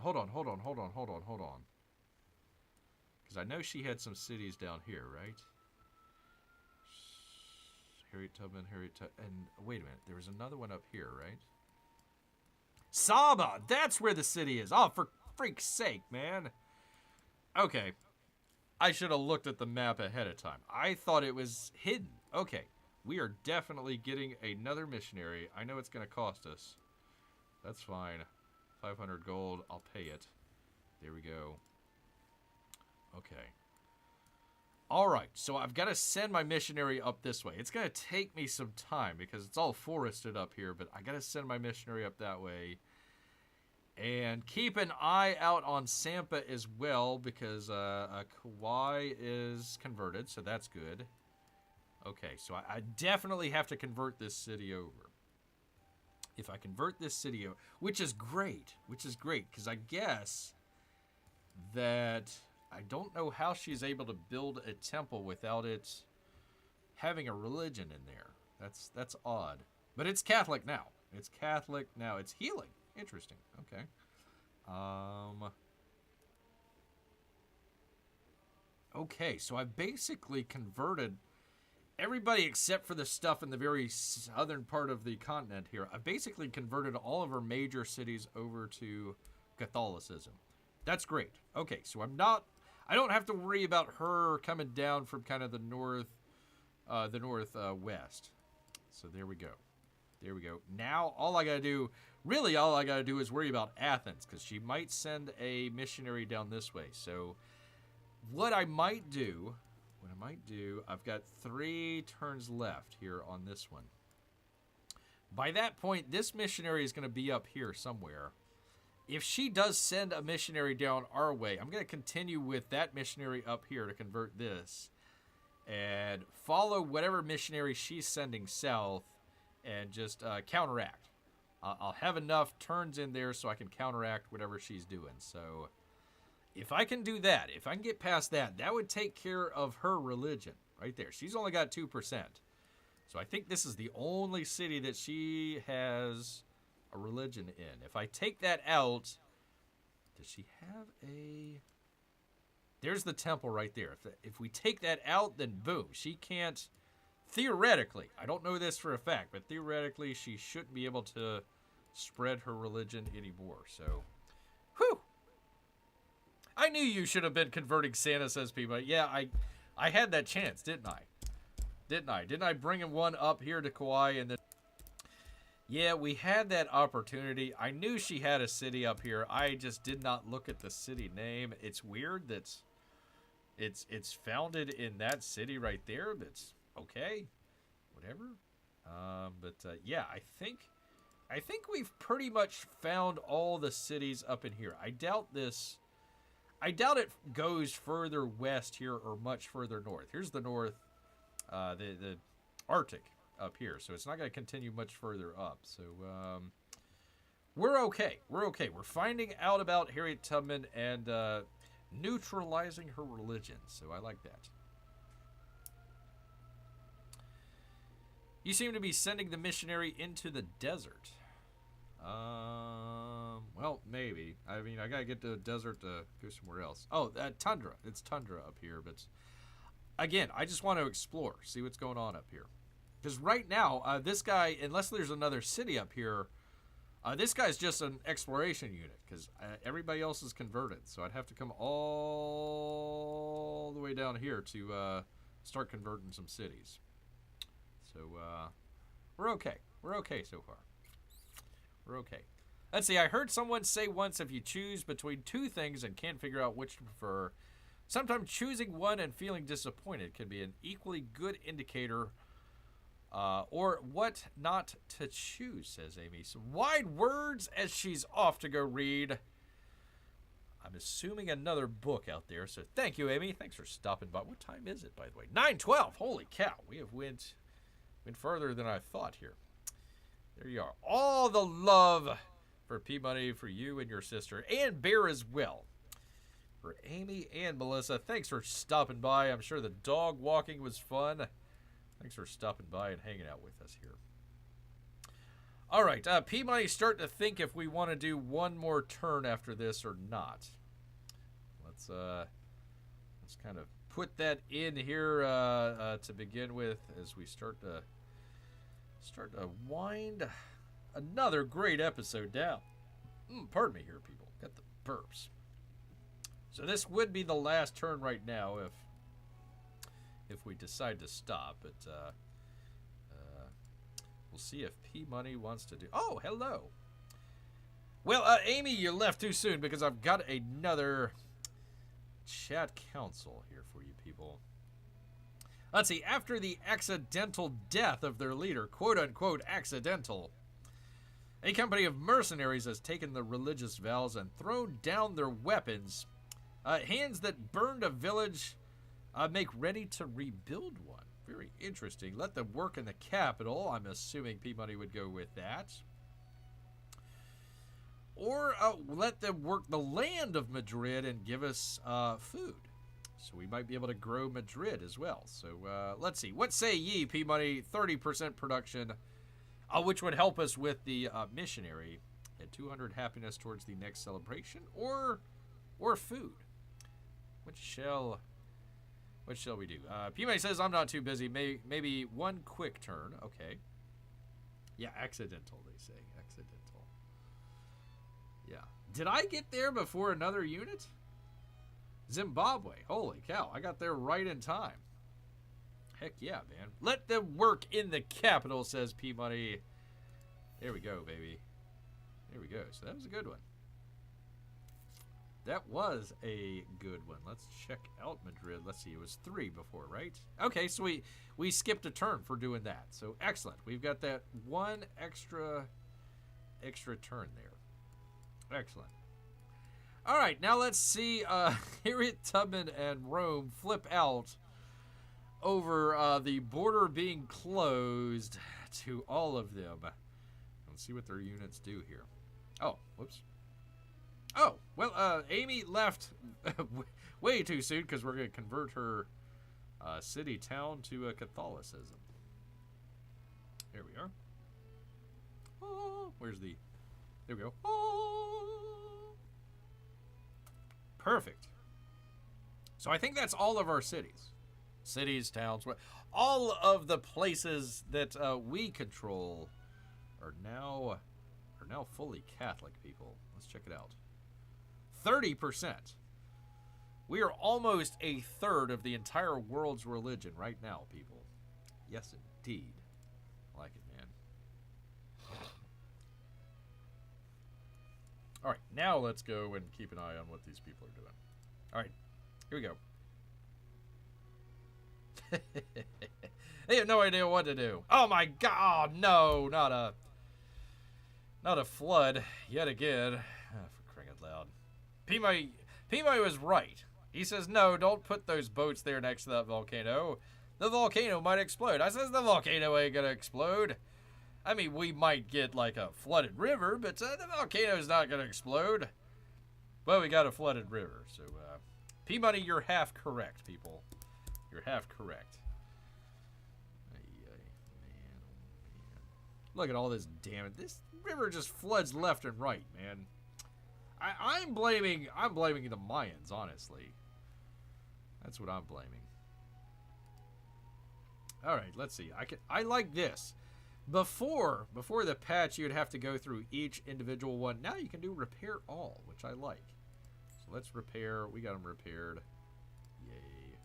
A: Because I know she had some cities down here, right? Harriet Tubman, and wait a minute, there was another one up here, right? Saba, that's where the city is. Oh, for freak's sake, man. Okay, I should have looked at the map ahead of time. I thought it was hidden. Okay, we are definitely getting another missionary. I know it's going to cost us. That's fine. 500 gold, I'll pay it. There we go. Okay. All right, so I've got to send my missionary up this way. It's going to take me some time because it's all forested up here, but I got to send my missionary up that way. And keep an eye out on Sampa as well because Kauai is converted, so that's good. Okay, so I definitely have to convert this city over. If I convert this city over, which is great, because I guess that I don't know how she's able to build a temple without it having a religion in there. That's odd. But it's Catholic now. It's Catholic now. It's healing. Interesting. Okay. Okay, so I've basically converted everybody except for the stuff in the very southern part of the continent here. I've basically converted all of our major cities over to Catholicism. That's great. Okay, so I don't have to worry about her coming down from kind of the northwest. So there we go. There we go. Now all I got to do is worry about Athens because she might send a missionary down this way. So what I might do, I've got 3 turns left here on this one. By that point, this missionary is going to be up here somewhere. If she does send a missionary down our way, I'm going to continue with that missionary up here to convert this and follow whatever missionary she's sending south and just counteract. I'll have enough turns in there so I can counteract whatever she's doing. So if I can do that, if I can get past that, that would take care of her religion right there. She's only got 2%. So I think this is the only city that she has a religion in. If I take that out, does she have a... There's the temple right there. If we take that out, then boom, she can't... Theoretically, I don't know this for a fact, but theoretically she shouldn't be able to spread her religion anymore. So, whew! I knew you should have been converting Santa, says people. Yeah, I had that chance, didn't I? Didn't I bring one up here to Kauai and then... Yeah, we had that opportunity. I knew she had a city up here. I just did not look at the city name. It's weird that it's founded in that city right there, but it's okay. Whatever. Yeah, I think we've pretty much found all the cities up in here. I doubt this I doubt it goes further west here or much further north. Here's the north, the Arctic up here, so it's not going to continue much further up. So we're okay. We're okay. We're finding out about Harriet Tubman and neutralizing her religion. So I like that. You seem to be sending the missionary into the desert. Well, maybe. I mean, I gotta get to the desert to go somewhere else. Oh, tundra. It's tundra up here, but again, I just want to explore, see what's going on up here. Because right now, this guy, unless there's another city up here, this guy's just an exploration unit, because everybody else is converted. So I'd have to come all the way down here to start converting some cities. So we're okay. We're okay so far. We're okay. Let's see, I heard someone say once, if you choose between two things and can't figure out which to prefer, sometimes choosing one and feeling disappointed can be an equally good indicator or what not to choose, says Amy. Some wide words as she's off to go read, I'm assuming, another book out there. So thank you, Amy. Thanks for stopping by. What time is it, by the way? 9:12. Holy cow. We have went further than I thought here. There you are. All the love for P-Money, for you and your sister, and Bear as well. For Amy and Melissa, thanks for stopping by. I'm sure the dog walking was fun. Thanks for stopping by and hanging out with us here. All right, P-Money's starting to think if we want to do one more turn after this or not. Let's kind of put that in here to begin with as we start to wind another great episode down. Pardon me here, people. Got the burps. So this would be the last turn right now if we decide to stop. But we'll see if P-Money wants to do... Oh, hello. Well, Amy, you left too soon because I've got another chat council here for you people. Let's see. After the accidental death of their leader, quote-unquote accidental, a company of mercenaries has taken the religious vows and thrown down their weapons. Hands that burned a village make ready to rebuild one. Very interesting. Let them work in the capital. I'm assuming P-Money would go with that. Or let them work the land of Madrid and give us food. So we might be able to grow Madrid as well. So let's see. What say ye, P-Money? 30% production, which would help us with the missionary, and 200 happiness towards the next celebration, or food. What shall we do? P-Money says, I'm not too busy. Maybe one quick turn. Okay. Yeah, accidental, they say. Accidental. Yeah. Did I get there before another unit? Zimbabwe. Holy cow. I got there right in time. Heck yeah, man. Let them work in the capital, says P-Money. There we go, baby. There we go. So that was a good one. That was a good one. Let's check out Madrid. Let's see. It was 3 before, right? Okay, so we skipped a turn for doing that. So excellent. We've got that one extra turn there. Excellent. All right, now let's see Harriet Tubman and Rome flip out over the border being closed to all of them. Let's see what their units do here. Oh, whoops. Oh, well, Amy left way too soon because we're going to convert her city-town to Catholicism. There we are. Oh, where's the... There we go. Oh. Perfect. So I think that's all of our cities. Cities, towns, all of the places that we control are now fully Catholic, people. Let's check it out. 30%. We are almost a third of the entire world's religion right now, people. Yes, indeed. I like it, man. All right, now let's go and keep an eye on what these people are doing. All right, here we go. They have no idea what to do. Oh my God! Oh, no, not a flood yet again. Oh, for crying out loud. Peabody was right. He says, no, don't put those boats there next to that volcano. The volcano might explode. I says, the volcano ain't gonna explode. I mean, we might get like a flooded river, but the volcano's not gonna explode. Well, we got a flooded river, so Peabody, you're half correct, people. You're half correct. Man. Look at all this damage. This river just floods left and right, man. I'm blaming the Mayans, honestly. That's what I'm blaming. All right, let's see. I like this. Before the patch, you'd have to go through each individual one. Now you can do repair all, which I like. So let's repair. We got them repaired. Yay.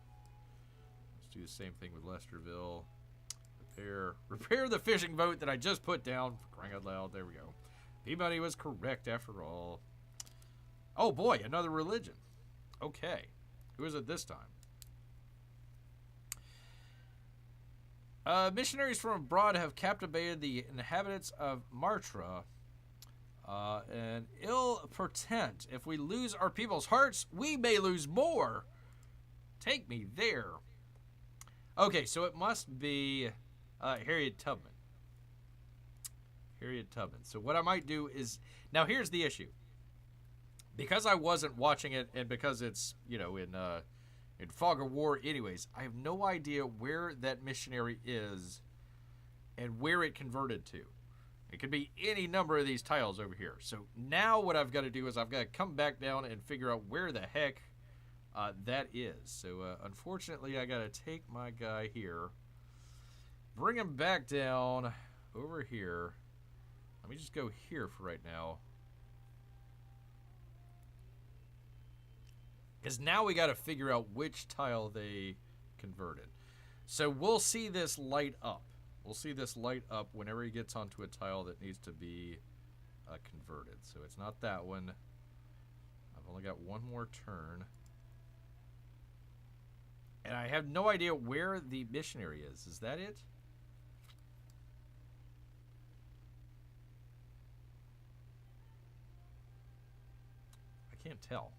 A: Let's do the same thing with Lesterville. Repair the fishing boat that I just put down. For crying out loud. There we go. Peabody was correct after all. Oh boy, another religion. Okay. Who is it this time? Missionaries from abroad have captivated the inhabitants of Martra. An ill portent. If we lose our people's hearts, we may lose more. Take me there. Okay, so it must be Harriet Tubman. Harriet Tubman. So what I might do is... Now, here's the issue. Because I wasn't watching it, and because it's, you know, in Fog of War anyways, I have no idea where that missionary is and where it converted to. It could be any number of these tiles over here. So now what I've got to do is I've got to come back down and figure out where the heck that is. So unfortunately, I got to take my guy here, bring him back down over here. Let me just go here for right now. Because now we got to figure out which tile they converted. So we'll see this light up. We'll see this light up whenever he gets onto a tile that needs to be converted. So it's not that one. I've only got one more turn. And I have no idea where the missionary is. Is that it? I can't tell.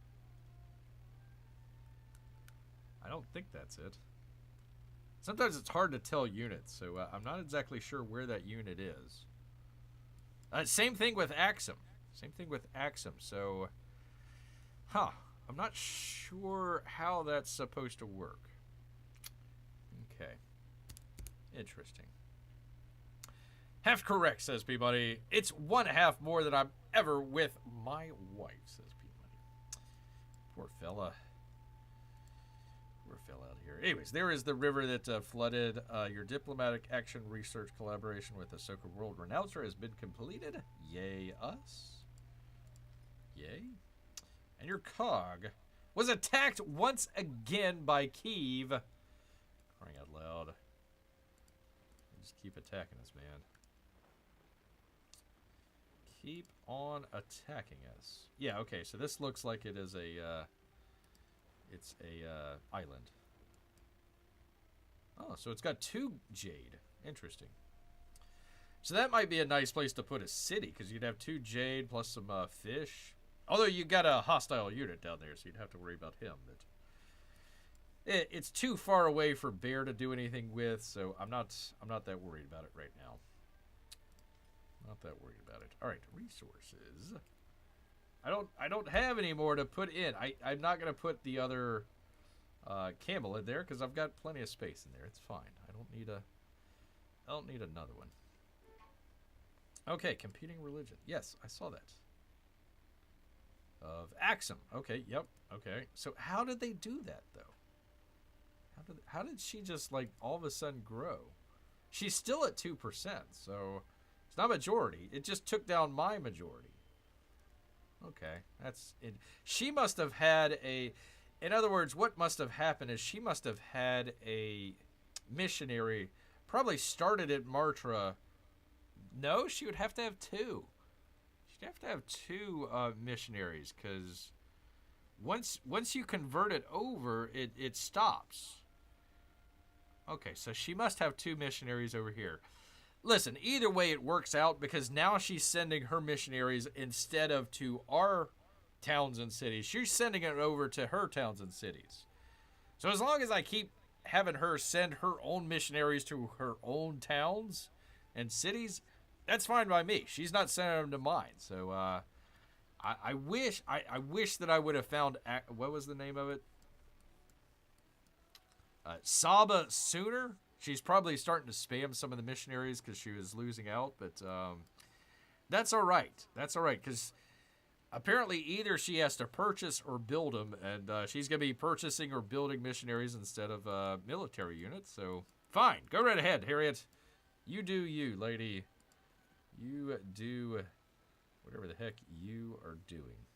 A: I don't think that's it. Sometimes it's hard to tell units, so I'm not exactly sure where that unit is. Same thing with Axum. So, I'm not sure how that's supposed to work. Okay. Interesting. Half correct, says Peabody. It's 1/2 more than I'm ever with my wife, says Peabody. Poor fella. Out here. Anyways, there is the river that flooded. Your diplomatic action research collaboration with the Ahsoka World Renouncer has been completed. Yay, us. Yay. And your cog was attacked once again by Kiev. Crying out loud. Just keep attacking us, man. Keep on attacking us. Yeah, okay, so this looks like it is a... It's a island. Oh, so it's got 2 jade. Interesting. So that might be a nice place to put a city, because you'd have 2 jade plus some fish. Although you got a hostile unit down there, so you'd have to worry about him. But it's too far away for Bear to do anything with, so I'm not that worried about it right now. Not that worried about it. All right, resources. I don't have any more to put in. I'm not going to put the other camel in there because I've got plenty of space in there. It's fine. I don't need another one. Okay, competing religion. Yes, I saw that. Of Axum. Okay, yep. Okay. So how did they do that though? How did she just like all of a sudden grow? She's still at 2%, so it's not majority. It just took down my majority. Okay, that's it. She must have had a... In other words, what must have happened is she must have had a missionary, probably started at Martra. No, she would have to have 2. She'd have to have 2 missionaries, because once you convert it over, it stops. Okay, so she must have 2 missionaries over here. Listen, either way it works out because now she's sending her missionaries instead of to our towns and cities. She's sending it over to her towns and cities. So as long as I keep having her send her own missionaries to her own towns and cities, that's fine by me. She's not sending them to mine. So I wish that I would have found, what was the name of it? Saba sooner. She's probably starting to spam some of the missionaries because she was losing out, but that's all right. That's all right, because apparently either she has to purchase or build them, and she's going to be purchasing or building missionaries instead of military units, so fine. Go right ahead, Harriet. You do you, lady. You do whatever the heck you are doing.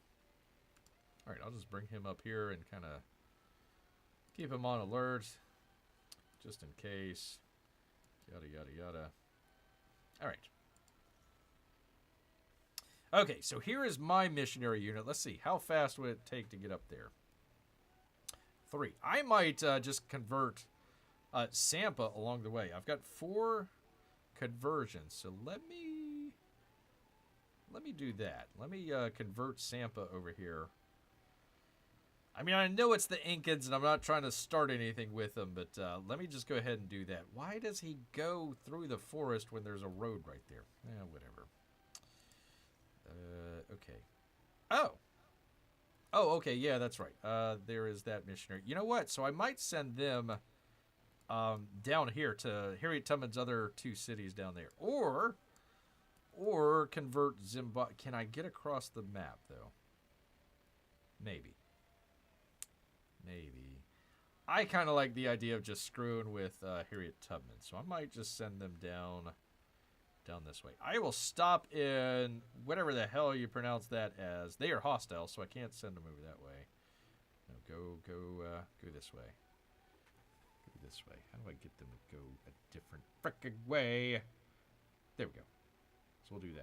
A: All right, I'll just bring him up here and kind of keep him on alert, just in case. Yada, yada, yada. All right. Okay, so here is my missionary unit. Let's see. How fast would it take to get up there? 3. I might just convert Sampa along the way. I've got 4 conversions, so let me do that. Let me convert Sampa over here. I mean, I know it's the Incans, and I'm not trying to start anything with them, but let me just go ahead and do that. Why does he go through the forest when there's a road right there? Whatever. Okay. Oh, okay, yeah, that's right. There is that missionary. You know what? So I might send them down here to Harriet Tubman's other 2 cities down there. Or convert Zimbabwe. Can I get across the map, though? Maybe. I kind of like the idea of just screwing with Harriet Tubman, so I might just send them down this way. I will stop in whatever the hell you pronounce that as. They are hostile, so I can't send them over that way. No, go this way. Go this way. How do I get them to go a different frickin' way? There we go. So we'll do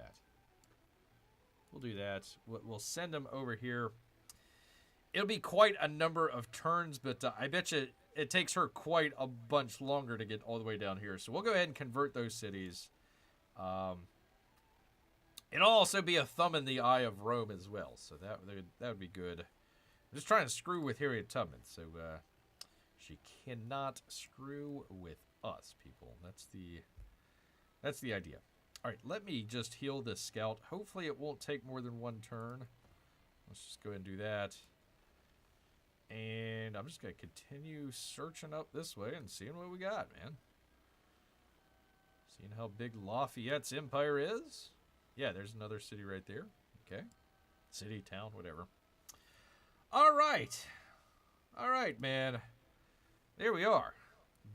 A: that. We'll send them over here. It'll be quite a number of turns, but I bet you it takes her quite a bunch longer to get all the way down here. So we'll go ahead and convert those cities. It'll also be a thumb in the eye of Rome as well, so that would be good. I'm just trying to screw with Harriet Tubman, so she cannot screw with us, people. That's the idea. All right, let me just heal this scout. Hopefully it won't take more than 1 turn. Let's just go ahead and do that. And I'm just going to continue searching up this way and seeing what we got, man. Seeing how big Lafayette's empire is. Yeah, there's another city right there. Okay. City, town, whatever. All right, man. There we are.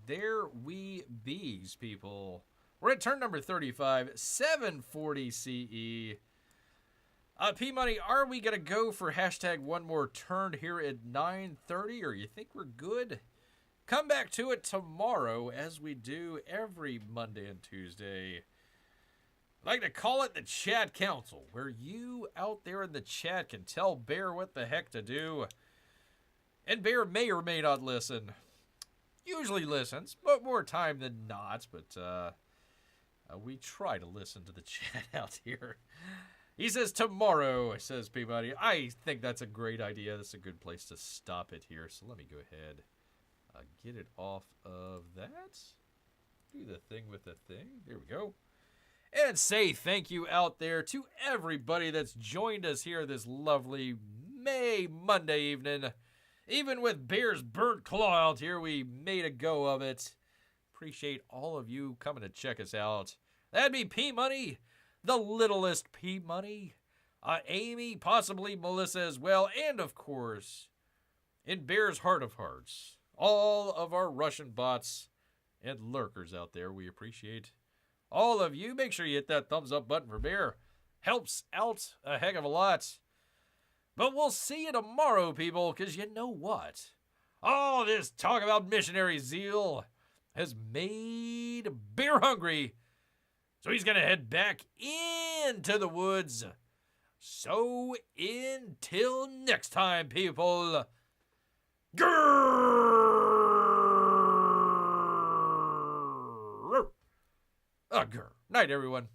A: There we bees, people. We're at turn number 35, 740 CE. P-Money, are we going to go for hashtag one more turn here at 9:30, or you think we're good? Come back to it tomorrow, as we do every Monday and Tuesday. I like to call it the Chat Council, where you out there in the chat can tell Bear what the heck to do. And Bear may or may not listen. Usually listens, but more time than not. But we try to listen to the chat out here. He says tomorrow, says Peabody. I think that's a great idea. That's a good place to stop it here. So let me go ahead, get it off of that. Do the thing with the thing. There we go. And say thank you out there to everybody that's joined us here this lovely Monday evening. Even with Bear's burnt claw out here, we made a go of it. Appreciate all of you coming to check us out. That'd be P-Money, the littlest P-Money, Amy, possibly Melissa as well, and of course, in Bear's heart of hearts, all of our Russian bots and lurkers out there. We appreciate all of you. Make sure you hit that thumbs up button for Bear. Helps out a heck of a lot. But we'll see you tomorrow, people, because you know what? All this talk about missionary zeal has made Bear hungry. So he's going to head back into the woods. So until next time, people. Grrrr. Grrr. Night, everyone.